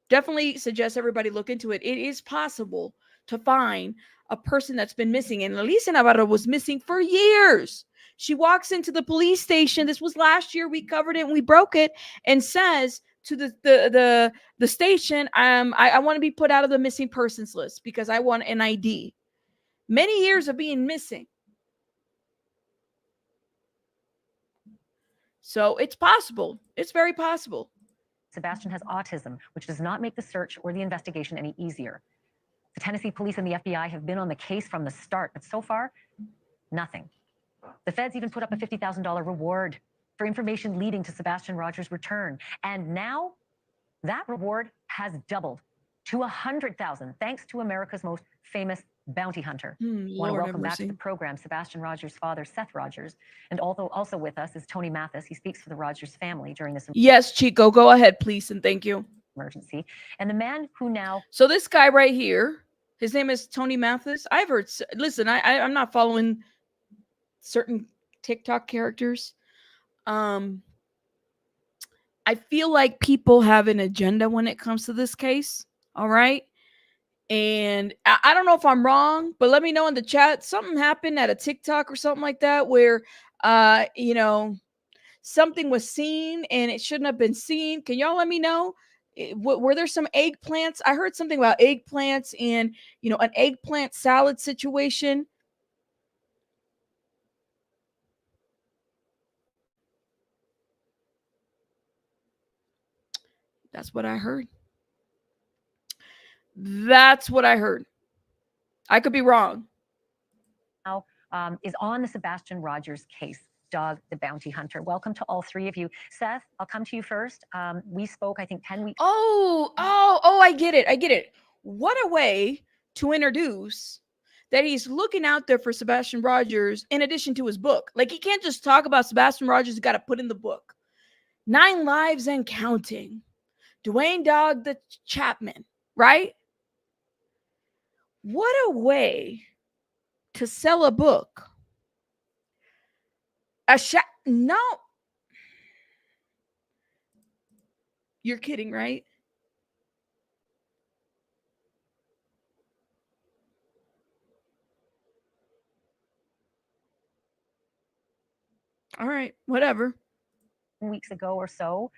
Definitely suggest everybody look into it. It is possible to find a person that's been missing. And Alicia Navarro was missing for years. She walks into the police station. This was last year. We covered it and we broke it, and says to the station, I want to be put out of the missing persons list because I want an ID. Many years of being missing. So it's possible. It's very possible. Sebastian has autism, which does not make the search or the investigation any easier. The Tennessee police and the FBI have been on the case from the start, but so far, nothing. The feds even put up a $50,000 reward for information leading to Sebastian Rogers' return. And now that reward has doubled to $100,000, thanks to America's most famous bounty hunter. I want to welcome back to the program Sebastian Rogers' father, Seth Rogers. And also with us is Tony Mathis. He speaks for the Rogers family during this. Yes, Chico, go ahead, please, and thank you. Emergency. And the man who now. So this guy right here, his name is Tony Mathis. I've heard, listen, I'm not following certain TikTok characters. I feel like people have an agenda when it comes to this case. All right. And I don't know if I'm wrong, but let me know in the chat. Something happened at a TikTok or something like that where, something was seen and it shouldn't have been seen. Can y'all let me know? Were there some eggplants? I heard something about eggplants and, an eggplant salad situation. That's what I heard. That's what I heard. I could be wrong. Now is on the Sebastian Rogers case. Dog, the bounty hunter. Welcome to all three of you. Seth, I'll come to you first. We spoke, I think, 10 weeks. Oh, I get it. What a way to introduce that he's looking out there for Sebastian Rogers in addition to his book. Like, he can't just talk about Sebastian Rogers. He's got to put in the book. 9 Lives and Counting. Dwayne Dog the Chapman, right? What a way to sell a book. No. You're kidding, right? All right, whatever. weeks ago or so.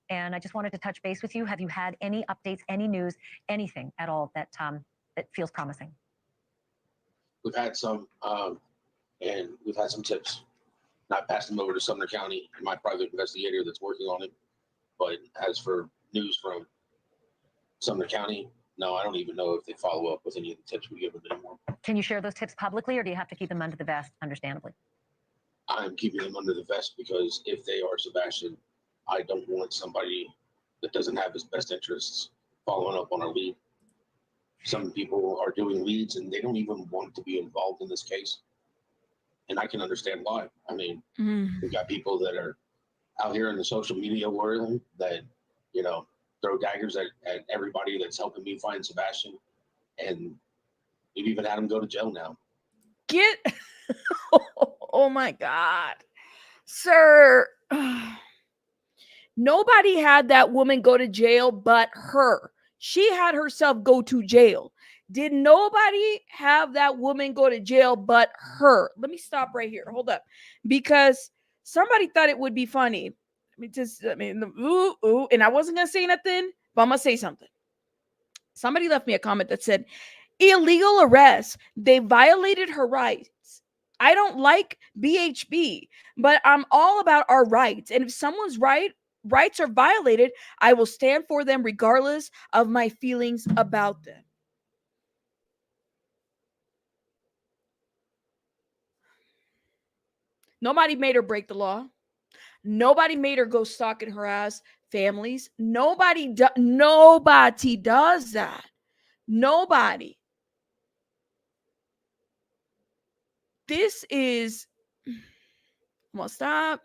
And I just wanted to touch base with you. Have you had any updates, any news, anything at all that that feels promising? We've had some, and we've had some tips. Not passed them over to Sumner County and my private investigator that's working on it. But as for news from Sumner County, no, I don't even know if they follow up with any of the tips we give them anymore. Can you share those tips publicly, or do you have to keep them under the vest, understandably? I'm keeping them under the vest because if they are Sebastian, I don't want somebody that doesn't have his best interests following up on our lead. Some people are doing leads and they don't even want to be involved in this case. And I can understand why. I mean, we've got people that are out here in the social media world that, you know, throw daggers at everybody that's helping me find Sebastian. And we've even had him go to jail now. Get, oh my God, sir. Nobody had that woman go to jail but her. She had herself go to jail. Did nobody have that woman go to jail but her? Let me stop right here. Hold up. Because somebody thought it would be funny. And I wasn't going to say nothing, but I'm going to say something. Somebody left me a comment that said, illegal arrest. They violated her rights. I don't like BHB, but I'm all about our rights. And if someone's rights are violated, I will stand for them regardless of my feelings about them. Nobody made her break the law. Nobody made her go stalk and harass families. Nobody does that. Nobody. This is, I'm gonna stop.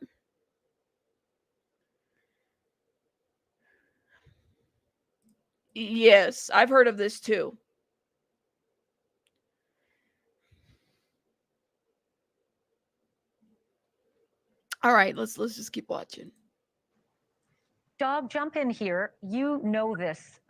Yes, I've heard of this too. All right, let's just keep watching. Dog, jump in here. You know this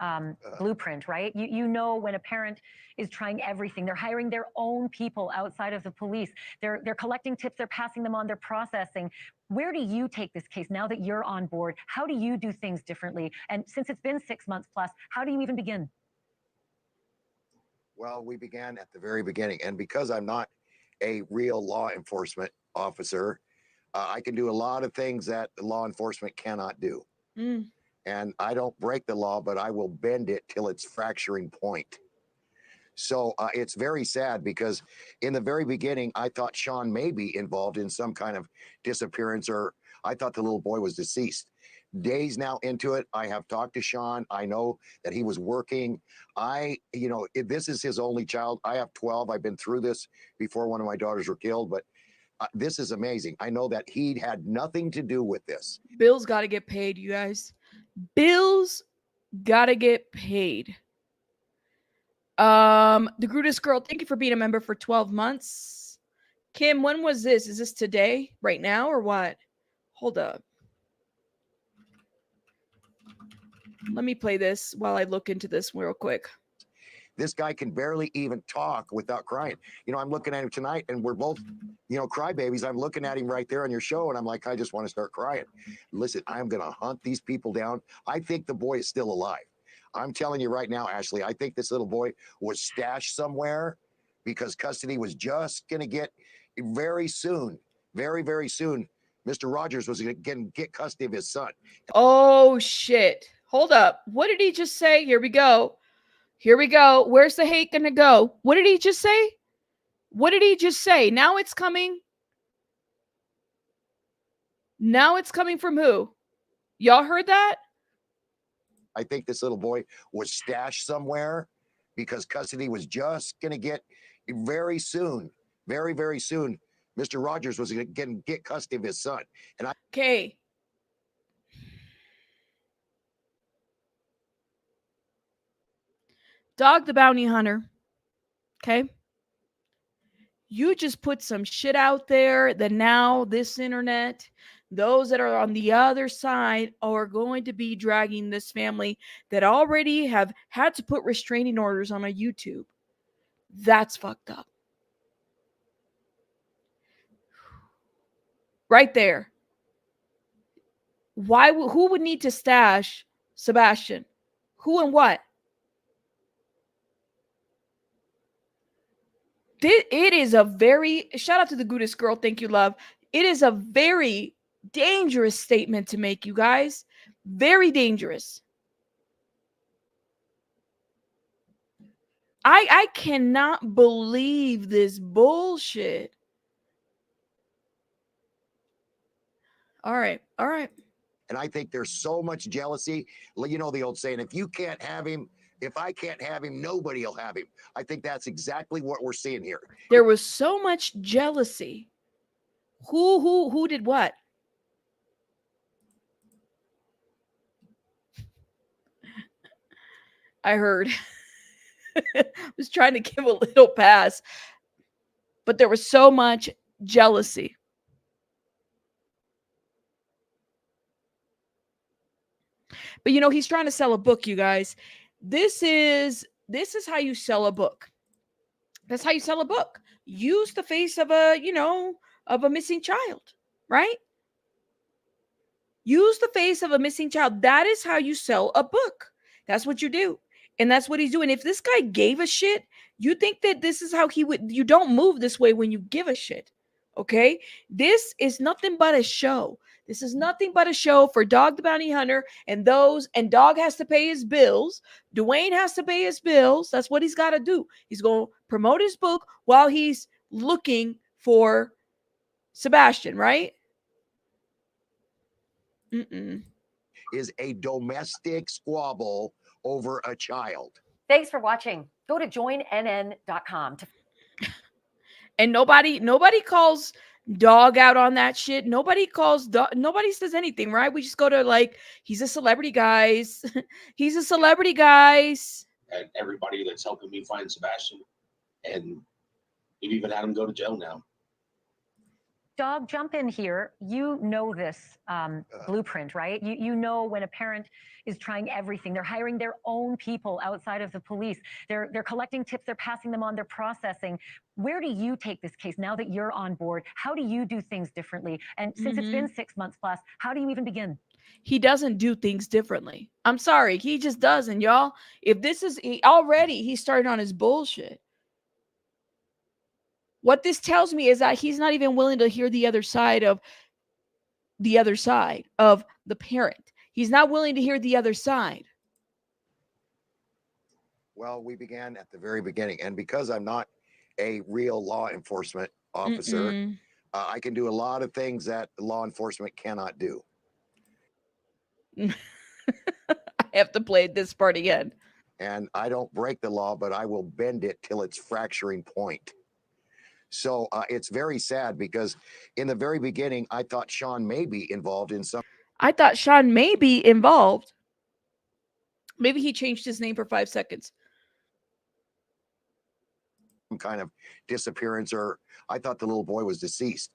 blueprint, right? You know when a parent is trying everything. They're hiring their own people outside of the police. They're collecting tips. They're passing them on. They're processing. Where do you take this case now that you're on board? How do you do things differently? And since it's been 6 months plus, how do you even begin? Well, we began at the very beginning. And because I'm not a real law enforcement officer, I can do a lot of things that law enforcement cannot do. And I don't break the law, but I will bend it till its fracturing point. So it's very sad because in the very beginning, I thought Sean may be involved in some kind of disappearance, or I thought the little boy was deceased. Days now into it, I have talked to Sean. I know that he was working. This is his only child. I have 12. I've been through this before one of my daughters were killed, but this is amazing. I know that he had nothing to do with this. Bills got to get paid, you guys. Bills got to get paid. The Grudis girl, thank you for being a member for 12 months. Kim, when was this? Is this today, right now, or what? Hold up. Let me play this while I look into this real quick. This guy can barely even talk without crying. You know, I'm looking at him tonight and we're both, crybabies. I'm looking at him right there on your show and I'm like, I just want to start crying. Listen, I'm going to hunt these people down. I think the boy is still alive. I'm telling you right now, Ashley, I think this little boy was stashed somewhere because custody was just going to get very soon, very, very soon. Mr. Rogers was going to get custody of his son. Oh, shit. Hold up. What did he just say? Here we go. Here we go. Where's the hate going to go? What did he just say? What did he just say? Now it's coming. Now it's coming from who? Y'all heard that? I think this little boy was stashed somewhere because custody was just going to get very soon, very, very soon. Mr. Rogers was going to get custody of his son. Okay. Dog the Bounty Hunter. Okay. You just put some shit out there that now this internet, those that are on the other side are going to be dragging this family that already have had to put restraining orders on a YouTube. That's fucked up. right there. Who would need to stash Sebastian? Who and what? It is a very, shout out to the goodest girl. Thank you, love. It is a very dangerous statement to make, you guys. Very dangerous. I cannot believe this bullshit. All right. And I think there's so much jealousy. You know the old saying, if you can't have him, if I can't have him, nobody will have him. I think that's exactly what we're seeing here. There was so much jealousy. Who did what? I heard. I was trying to give a little pass, but there was so much jealousy. But he's trying to sell a book, you guys. This is how you sell a book. That's how you sell a book. Use the face of a missing child, right? Use the face of a missing child. That is how you sell a book. That's what you do. And that's what he's doing. If this guy gave a shit, you think that this is how he would, you don't move this way when you give a shit. Okay? This is nothing but a show. This is nothing but a show for Dog the Bounty Hunter and Dog has to pay his bills. Dwayne has to pay his bills. That's what he's got to do. He's going to promote his book while he's looking for Sebastian, right? Is a domestic squabble over a child. Thanks for watching. Go to joinnn.com to and nobody calls Dog out on that shit. Nobody says anything, right? We just go to he's a celebrity, guys. He's a celebrity, guys. And everybody that's helping me find Sebastian, and we've even had him go to jail now. Dog, jump in here. You know this blueprint, right? You know when a parent is trying everything. They're hiring their own people outside of the police. They're collecting tips. They're passing them on. They're processing. Where do you take this case now that you're on board? How do you do things differently? And since it's been 6 months plus, how do you even begin? He doesn't do things differently. I'm sorry. He just doesn't, y'all. If this is already, he started on his bullshit. What this tells me is that he's not even willing to hear the other side of the parent. He's not willing to hear the other side. Well, we began at the very beginning. And because I'm not a real law enforcement officer, I can do a lot of things that law enforcement cannot do. I have to play this part again. And I don't break the law, but I will bend it till it's fracturing point. So it's very sad because in the very beginning, I thought Sean may be involved in some. I thought Sean may be involved. Maybe he changed his name for 5 seconds. Some kind of disappearance, or I thought the little boy was deceased.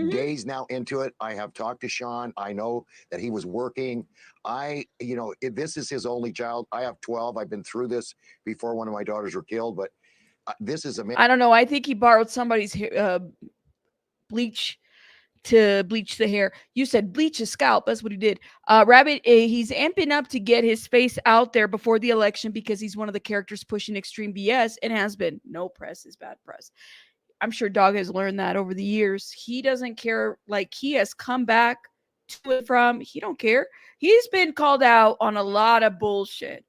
Days now into it, I have talked to Sean. I know that he was working. This is his only child. I have 12. I've been through this before one of my daughters were killed, but this is amazing. I don't know. I think he borrowed somebody's bleach to bleach the hair. You said bleach his scalp. That's what he did. Rabbit, he's amping up to get his face out there before the election because he's one of the characters pushing extreme BS and has been. No press is bad press. I'm sure Dog has learned that over the years. He doesn't care. He has come back to and from. He don't care. He's been called out on a lot of bullshit,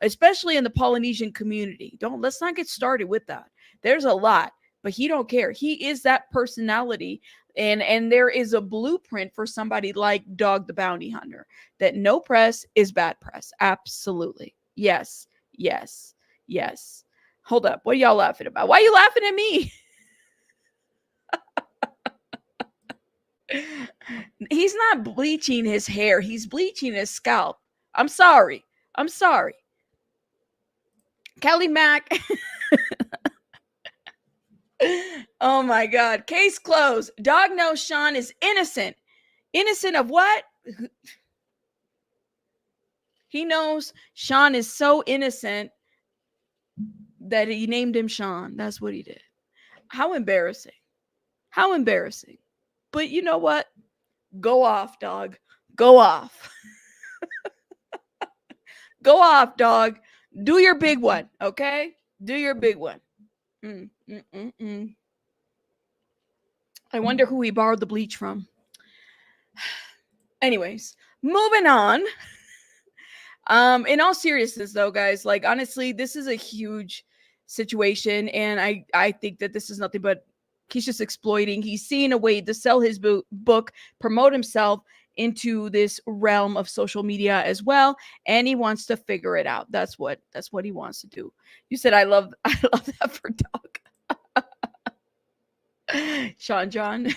especially in the Polynesian community. Let's not get started with that. There's a lot, but he don't care. He is that personality. And there is a blueprint for somebody like Dog the Bounty Hunter that no press is bad press. Absolutely. Yes. Hold up. What are y'all laughing about? Why are you laughing at me? He's not bleaching his hair. He's bleaching his scalp. I'm sorry. Kelly Mack. Oh my God. Case closed. Dog knows Sean is innocent. Innocent of what? He knows Sean is so innocent that he named him Sean. That's what he did. How embarrassing. But you know what? Go off, dog. Go off. Go off, dog. Do your big one, okay? Do your big one. I wonder who he borrowed the bleach from. Anyways, moving on. In all seriousness, though, guys, like honestly, this is a huge situation, and I think that this is nothing but he's just exploiting. He's seeing a way to sell his book, promote himself into this realm of social media as well, and he wants to figure it out. That's what he wants to do. You said I love that for dog. Sean John.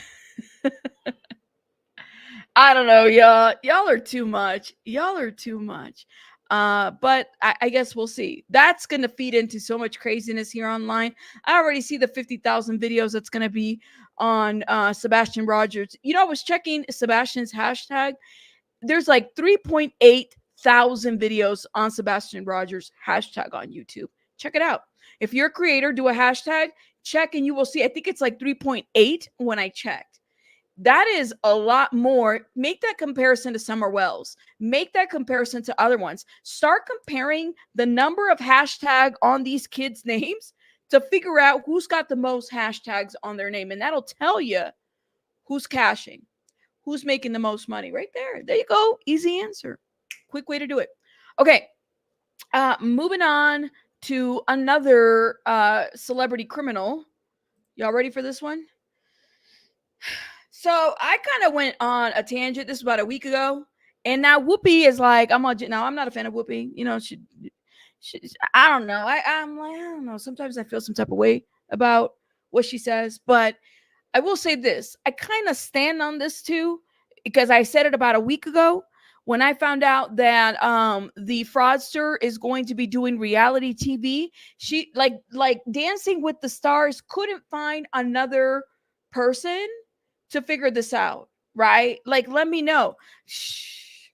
I don't know, y'all. Y'all are too much. Y'all are too much. But I guess we'll see. That's going to feed into so much craziness here online. I already see the 50,000 videos that's going to be on Sebastian Rogers. You know, I was checking Sebastian's hashtag. There's like 3.8 thousand videos on Sebastian Rogers hashtag on YouTube. Check it out. If you're a creator, do a hashtag, check, and you will see. I think it's like 3.8 when I checked. That is a lot more. Make that comparison to Summer Wells. Make that comparison to other ones. Start comparing the number of hashtag on these kids' names to figure out who's got the most hashtags on their name. And that'll tell you who's cashing, who's making the most money right there. There you go. Easy answer. Quick way to do it. Okay. Moving on to another celebrity criminal. Y'all ready for this one? So I kind of went on a tangent. This was about a week ago, and now Whoopi is like, I'm not a fan of Whoopi. You know, she I don't know. I'm like, I don't know. Sometimes I feel some type of way about what she says, but I will say this: I kind of stand on this too, because I said it about a week ago when I found out that the fraudster is going to be doing reality TV. She like Dancing with the Stars couldn't find another person to figure this out, right? Like, let me know. Shh.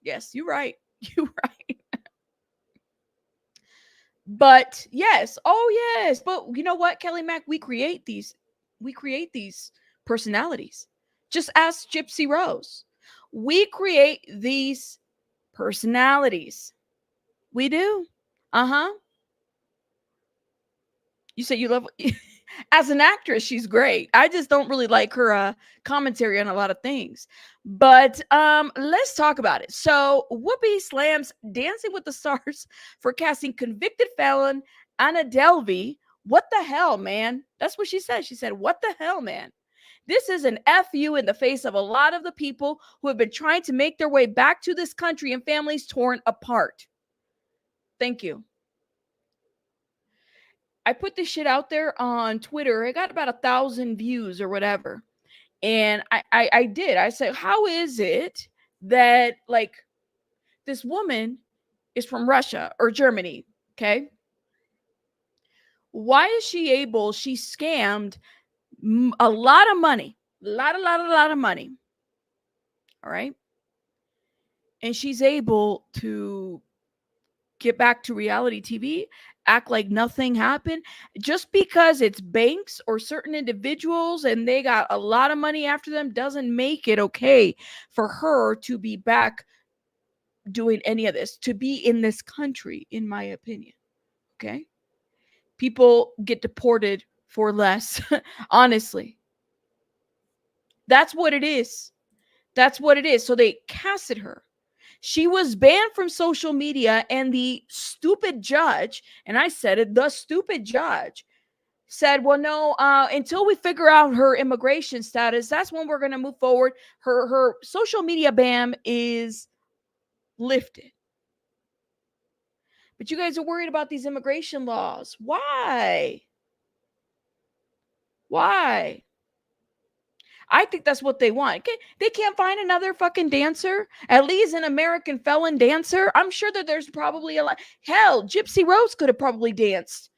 Yes, you're right. You're right. But yes, oh yes. But you know what, Kelly Mac, we create these personalities. Just ask Gypsy Rose. We create these personalities. We do. Uh-huh. You say you love as an actress, she's great. I just don't really like her commentary on a lot of things. But let's talk about it. So Whoopi slams Dancing with the Stars for casting convicted felon Anna Delvey. What the hell, man? That's what she said. She said, what the hell, man? This is an FU in the face of a lot of the people who have been trying to make their way back to this country and families torn apart. Thank you. I put this shit out there on Twitter. I got about 1,000 views or whatever. And I did. I said, how is it that like this woman is from Russia or Germany? Okay. Why is she able? She scammed a lot of money, a lot of money. All right. And she's able to get back to reality TV, act like nothing happened, just because it's banks or certain individuals and they got a lot of money after them doesn't make it okay for her to be back doing any of this, to be in this country, in my opinion. Okay. People get deported for less. Honestly. That's what it is. That's what it is. So they casted her. She was banned from social media, and the stupid judge, and I said it, the stupid judge said, well, no, until we figure out her immigration status, that's when we're going to move forward. Her social media ban is lifted. But you guys are worried about these immigration laws. Why? Why? I think that's what they want. Okay? They can't find another fucking dancer, at least an American felon dancer. I'm sure that there's probably a lot. Hell, Gypsy Rose could have probably danced.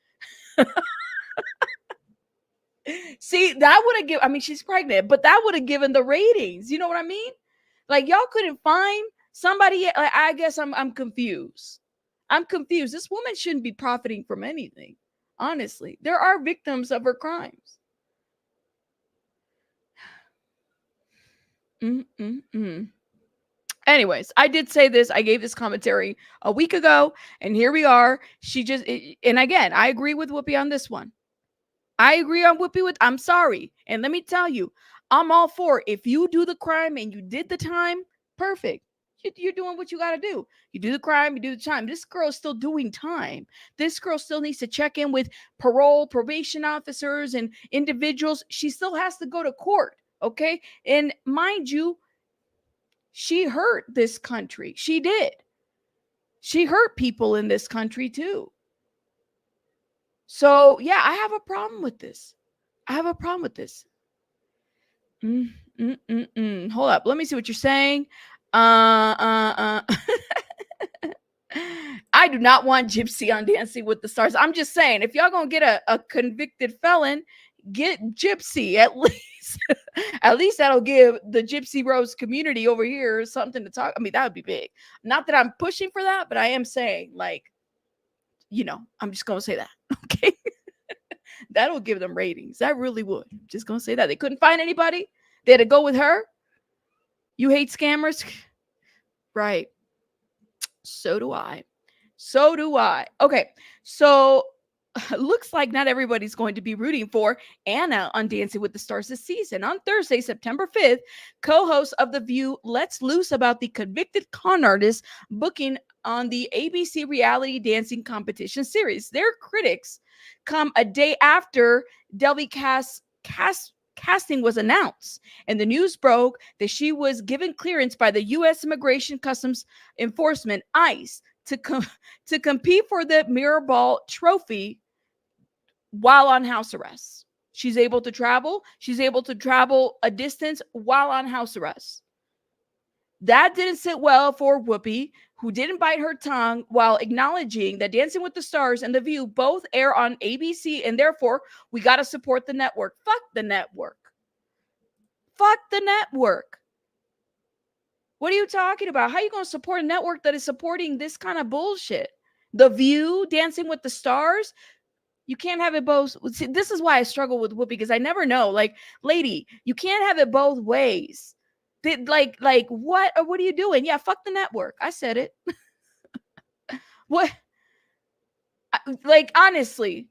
See, that would have given, I mean, she's pregnant, but that would have given the ratings. You know what I mean? Like, y'all couldn't find somebody. Like, I guess I'm confused. I'm confused. This woman shouldn't be profiting from anything. Honestly, there are victims of her crimes. Anyways, I did say this. I gave this commentary a week ago, and here we are. And again, I agree with Whoopi on this one. I agree on Whoopi with, I'm sorry. And let me tell you, I'm all for, if you do the crime and you did the time, perfect. You're doing what you got to do. You do the crime, you do the time. This girl is still doing time. This girl still needs to check in with parole, probation officers, and individuals. She still has to go to court. Okay. And mind you, she hurt this country. She did. She hurt people in this country too. So yeah, I have a problem with this. I have a problem with this. Hold up. Let me see what you're saying. I do not want Gypsy on Dancing with the Stars. I'm just saying, if y'all gonna get a convicted felon, get Gypsy at least. At least that'll give the Gypsy Rose community over here something to talk. I mean, that would be big. Not that I'm pushing for that, but I am saying, like, you know, I'm just gonna say that. Okay. That'll give them ratings. That really would. Just gonna say that. They couldn't find anybody. They had to go with her. You hate scammers? Right. So do I. So do I. Okay. So looks like not everybody's going to be rooting for Anna on Dancing with the Stars this season. On Thursday, September 5th, co-hosts of The View lets loose about the convicted con artist booking on the ABC reality dancing competition series. Their critics come a day after Delvey casting was announced, and the news broke that she was given clearance by the U.S. Immigration Customs Enforcement, ICE, to compete for the Mirrorball Trophy while on house arrest. She's able to travel. She's able to travel a distance while on house arrest. That didn't sit well for Whoopi, who didn't bite her tongue while acknowledging that Dancing with the Stars and The View both air on ABC, and therefore we got to support the network. Fuck the network. Fuck the network. What are you talking about? How are you going to support a network that is supporting this kind of bullshit? The View, Dancing with the Stars? You can't have it both. See, this is why I struggle with Whoopi, because I never know. Like, lady, you can't have it both ways. Like what? Or what are you doing? Yeah, fuck the network. I said it. What? Like, honestly,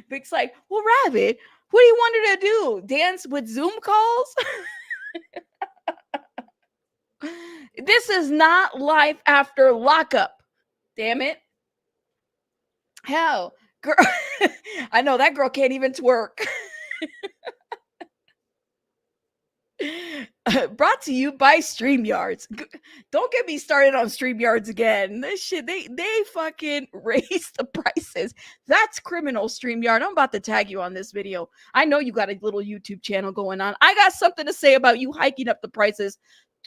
Vic's like, well, Rabbit, what do you want her to do? Dance with Zoom calls? This is not life after lockup. Damn it. Hell, girl. I know that girl can't even twerk. Brought to you by StreamYards. Don't get me started on StreamYards again. This shit, they fucking raised the prices. That's criminal, StreamYard. I'm about to tag you on this video. I know you got a little YouTube channel going on. I got something to say about you hiking up the prices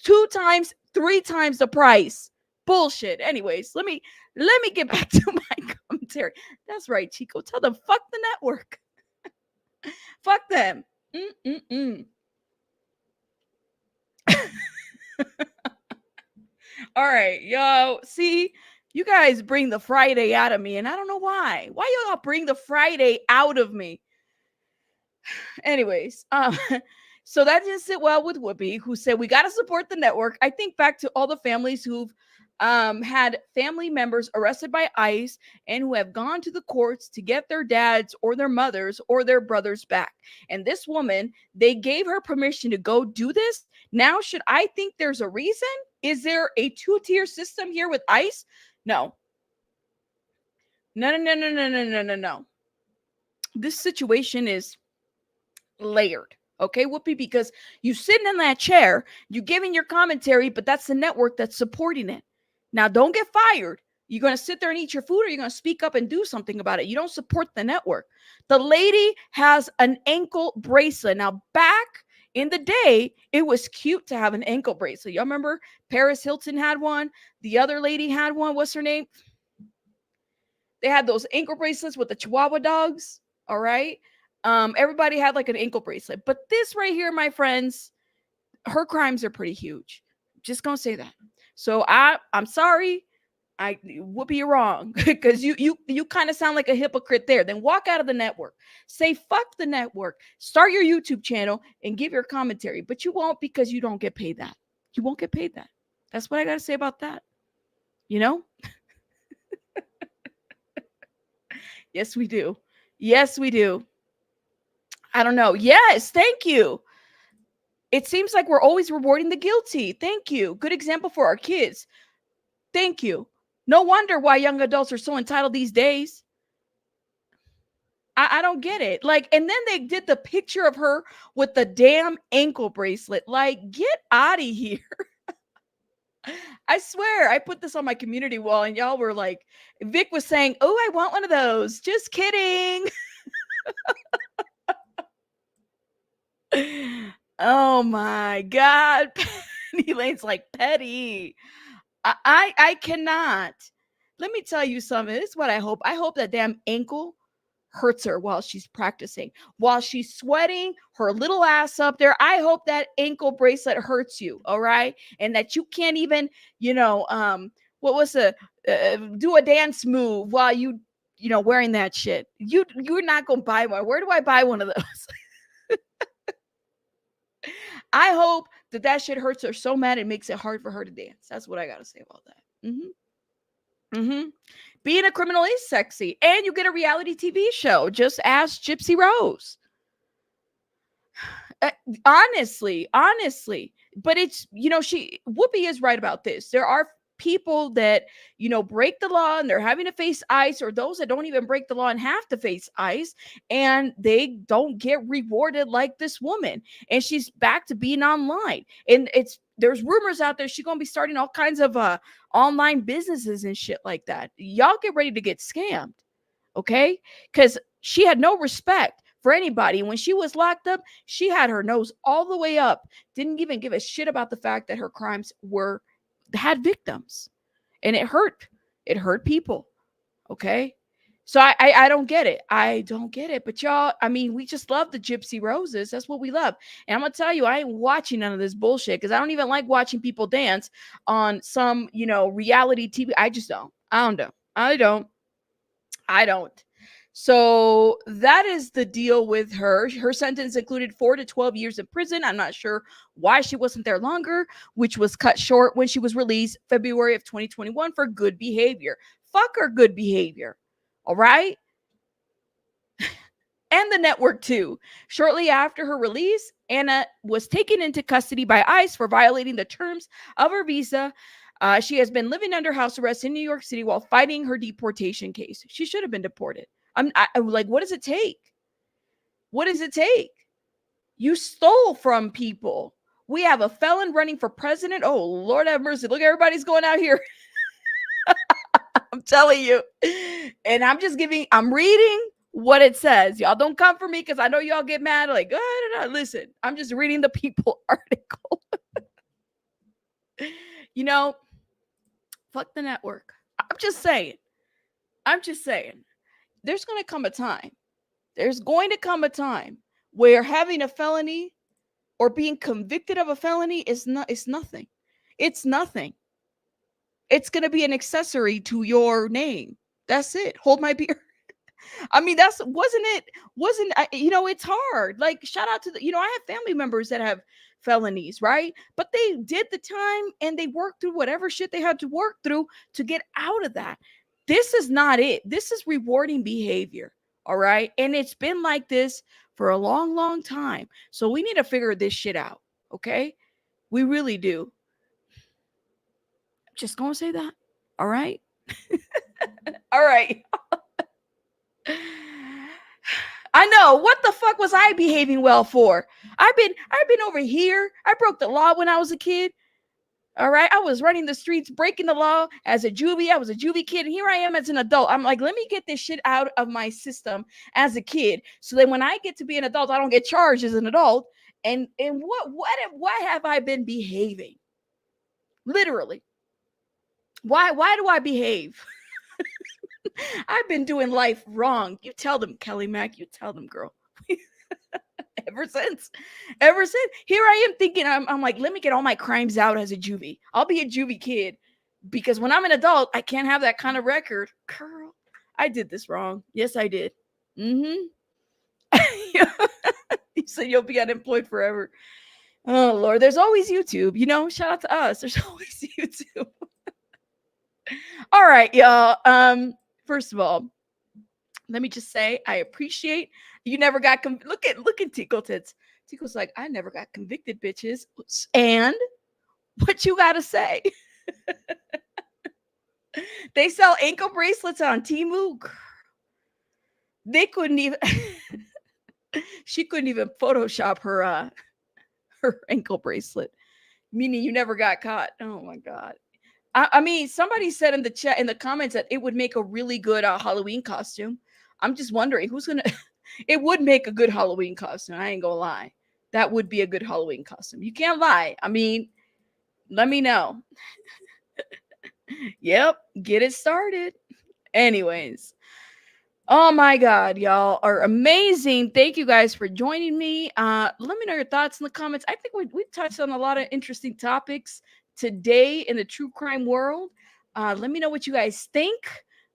2 times, 3 times the price. Bullshit. Anyways, let me get back to my commentary. That's right, Chico. Tell them fuck the network. Fuck them. All right, yo. See, you guys bring the Friday out of me, and I don't know why. Why y'all bring the Friday out of me? Anyways, so that didn't sit well with Whoopi, who said we got to support the network. I think back to all the families who've had family members arrested by ICE and who have gone to the courts to get their dads or their mothers or their brothers back. And this woman, they gave her permission to go do this. Now, should I think there's a reason? Is there a 2-tier system here with ICE? No. No. This situation is layered. Okay, Whoopi, because you sitting in that chair, you giving your commentary, but that's the network that's supporting it. Now, don't get fired. You're going to sit there and eat your food, or you're going to speak up and do something about it. You don't support the network. The lady has an ankle bracelet. Now, back in the day, it was cute to have an ankle bracelet. Y'all remember Paris Hilton had one? The other lady had one. What's her name? They had those ankle bracelets with the Chihuahua dogs. All right. Everybody had like an ankle bracelet. But this right here, my friends, her crimes are pretty huge. Just going to say that. So I'm sorry. Whoopi, you're wrong because you kind of sound like a hypocrite there. Then walk out of the network. Say fuck the network. Start your YouTube channel and give your commentary. But you won't because you don't get paid that. You won't get paid that. That's what I got to say about that. You know? Yes, we do. Yes, we do. I don't know. Yes, thank you. It seems like we're always rewarding the guilty. Thank you. Good example for our kids. Thank you. No wonder why young adults are so entitled these days. I don't get it. Like, and then they did the picture of her with the damn ankle bracelet. Like, get out of here. I swear, I put this on my community wall and y'all were like, Vic was saying, oh, I want one of those. Just kidding. Oh my God. Penny Lane's like, petty. I cannot. Let me tell you something. This is what I hope. I hope that damn ankle hurts her while she's practicing. While she's sweating her little ass up there, I hope that ankle bracelet hurts you, all right? And that you can't even, what was do a dance move while wearing that shit. You're not going to buy one. Where do I buy one of those? I hope that shit hurts her so mad it makes it hard for her to dance. That's what I got to say about that. Being a criminal is sexy, and you get a reality TV show. Just ask Gypsy Rose. Honestly, but it's, Whoopi is right about this. There are people that, break the law and they're having to face ICE, or those that don't even break the law and have to face ICE, and they don't get rewarded like this woman. And she's back to being online. And there's rumors out there she's going to be starting all kinds of online businesses and shit like that. Y'all get ready to get scammed. Okay? Because she had no respect for anybody. When she was locked up, she had her nose all the way up. Didn't even give a shit about the fact that her crimes had victims, and it hurt people. Okay. So I don't get it. I don't get it. But y'all, we just love the Gypsy Roses. That's what we love. And I'm going to tell you, I ain't watching none of this bullshit because I don't even like watching people dance on some, reality TV. I just don't. I don't. So that is the deal with her. Her sentence included 4 to 12 years in prison. I'm not sure why she wasn't there longer, which was cut short when she was released February of 2021 for good behavior. Fuck her good behavior. All right. And the network too. Shortly after her release, Anna was taken into custody by ICE for violating the terms of her visa. She has been living under house arrest in New York City while fighting her deportation case. She should have been deported. I'm like, what does it take? What does it take? You stole from people. We have a felon running for president. Oh, Lord have mercy. Look, everybody's going out here. I'm telling you. And I'm reading what it says. Y'all don't come for me because I know y'all get mad. Like, oh, listen, I'm just reading the People article. Fuck the network. I'm just saying. There's going to come a time where having a felony or being convicted of a felony is nothing. It's nothing. It's going to be an accessory to your name. That's it. Hold my beer. It's hard. Like, shout out to I have family members that have felonies, right? But they did the time and they worked through whatever shit they had to work through to get out of that. This is not it. This is rewarding behavior. All right. And it's been like this for a long, long time. So we need to figure this shit out. Okay. We really do. I'm just going to say that. All right. All right. I know. What the fuck was I behaving well for? I've been over here. I broke the law when I was a kid. All right. I was running the streets, breaking the law as a juvie. I was a juvie kid. And here I am as an adult. I'm like, let me get this shit out of my system as a kid. So that when I get to be an adult, I don't get charged as an adult. And what have I been behaving? Literally. Why do I behave? I've been doing life wrong. You tell them, Kelly Mack. You tell them, girl. Ever since here I am thinking I'm like, let me get all my crimes out as a juvie. I'll be a juvie kid. because when I'm an adult, I can't have that kind of record. Girl, I did this wrong. Yes, I did. You said you'll be unemployed forever. Oh Lord, there's always YouTube, you know, shout out to us. There's always YouTube. All right, y'all. First of all, let me just say I appreciate you never got look at Tico tits. Tico's like, I never got convicted, bitches. And what you gotta say? They sell ankle bracelets on Temu. They couldn't even she couldn't even Photoshop her ankle bracelet, meaning you never got caught. Oh my God. I mean, somebody said in the chat, in the comments, that it would make a really good Halloween costume. I'm just wondering who's gonna it would make a good Halloween costume. I ain't gonna lie. That would be a good Halloween costume. You can't lie. I mean, let me know. Yep, get it started. Anyways. Oh my God, y'all are amazing. Thank you guys for joining me. Let me know your thoughts in the comments. I think we touched on a lot of interesting topics today in the true crime world. Let me know what you guys think.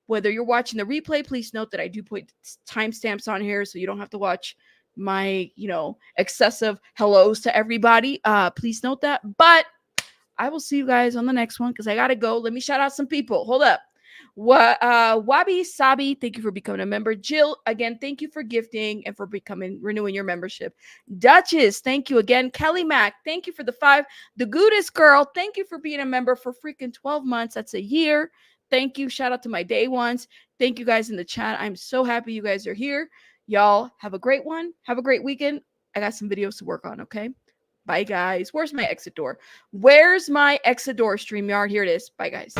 Whether you're watching the replay, please note that I do put timestamps on here so you don't have to watch my, excessive hellos to everybody. Please note that. But I will see you guys on the next one because I gotta go. Let me shout out some people. Hold up. Wabi Sabi, thank you for becoming a member. Jill, again, thank you for gifting and for renewing your membership. Duchess, thank you again. Kelly Mack, thank you for the 5. The Goodest Girl, thank you for being a member for freaking 12 months. That's a year. Thank you. Shout out to my day ones. Thank you guys in the chat. I'm so happy you guys are here. Y'all have a great one. Have a great weekend. I got some videos to work on, okay? Bye, guys. Where's my exit door? Where's my exit door, StreamYard? Here it is. Bye, guys.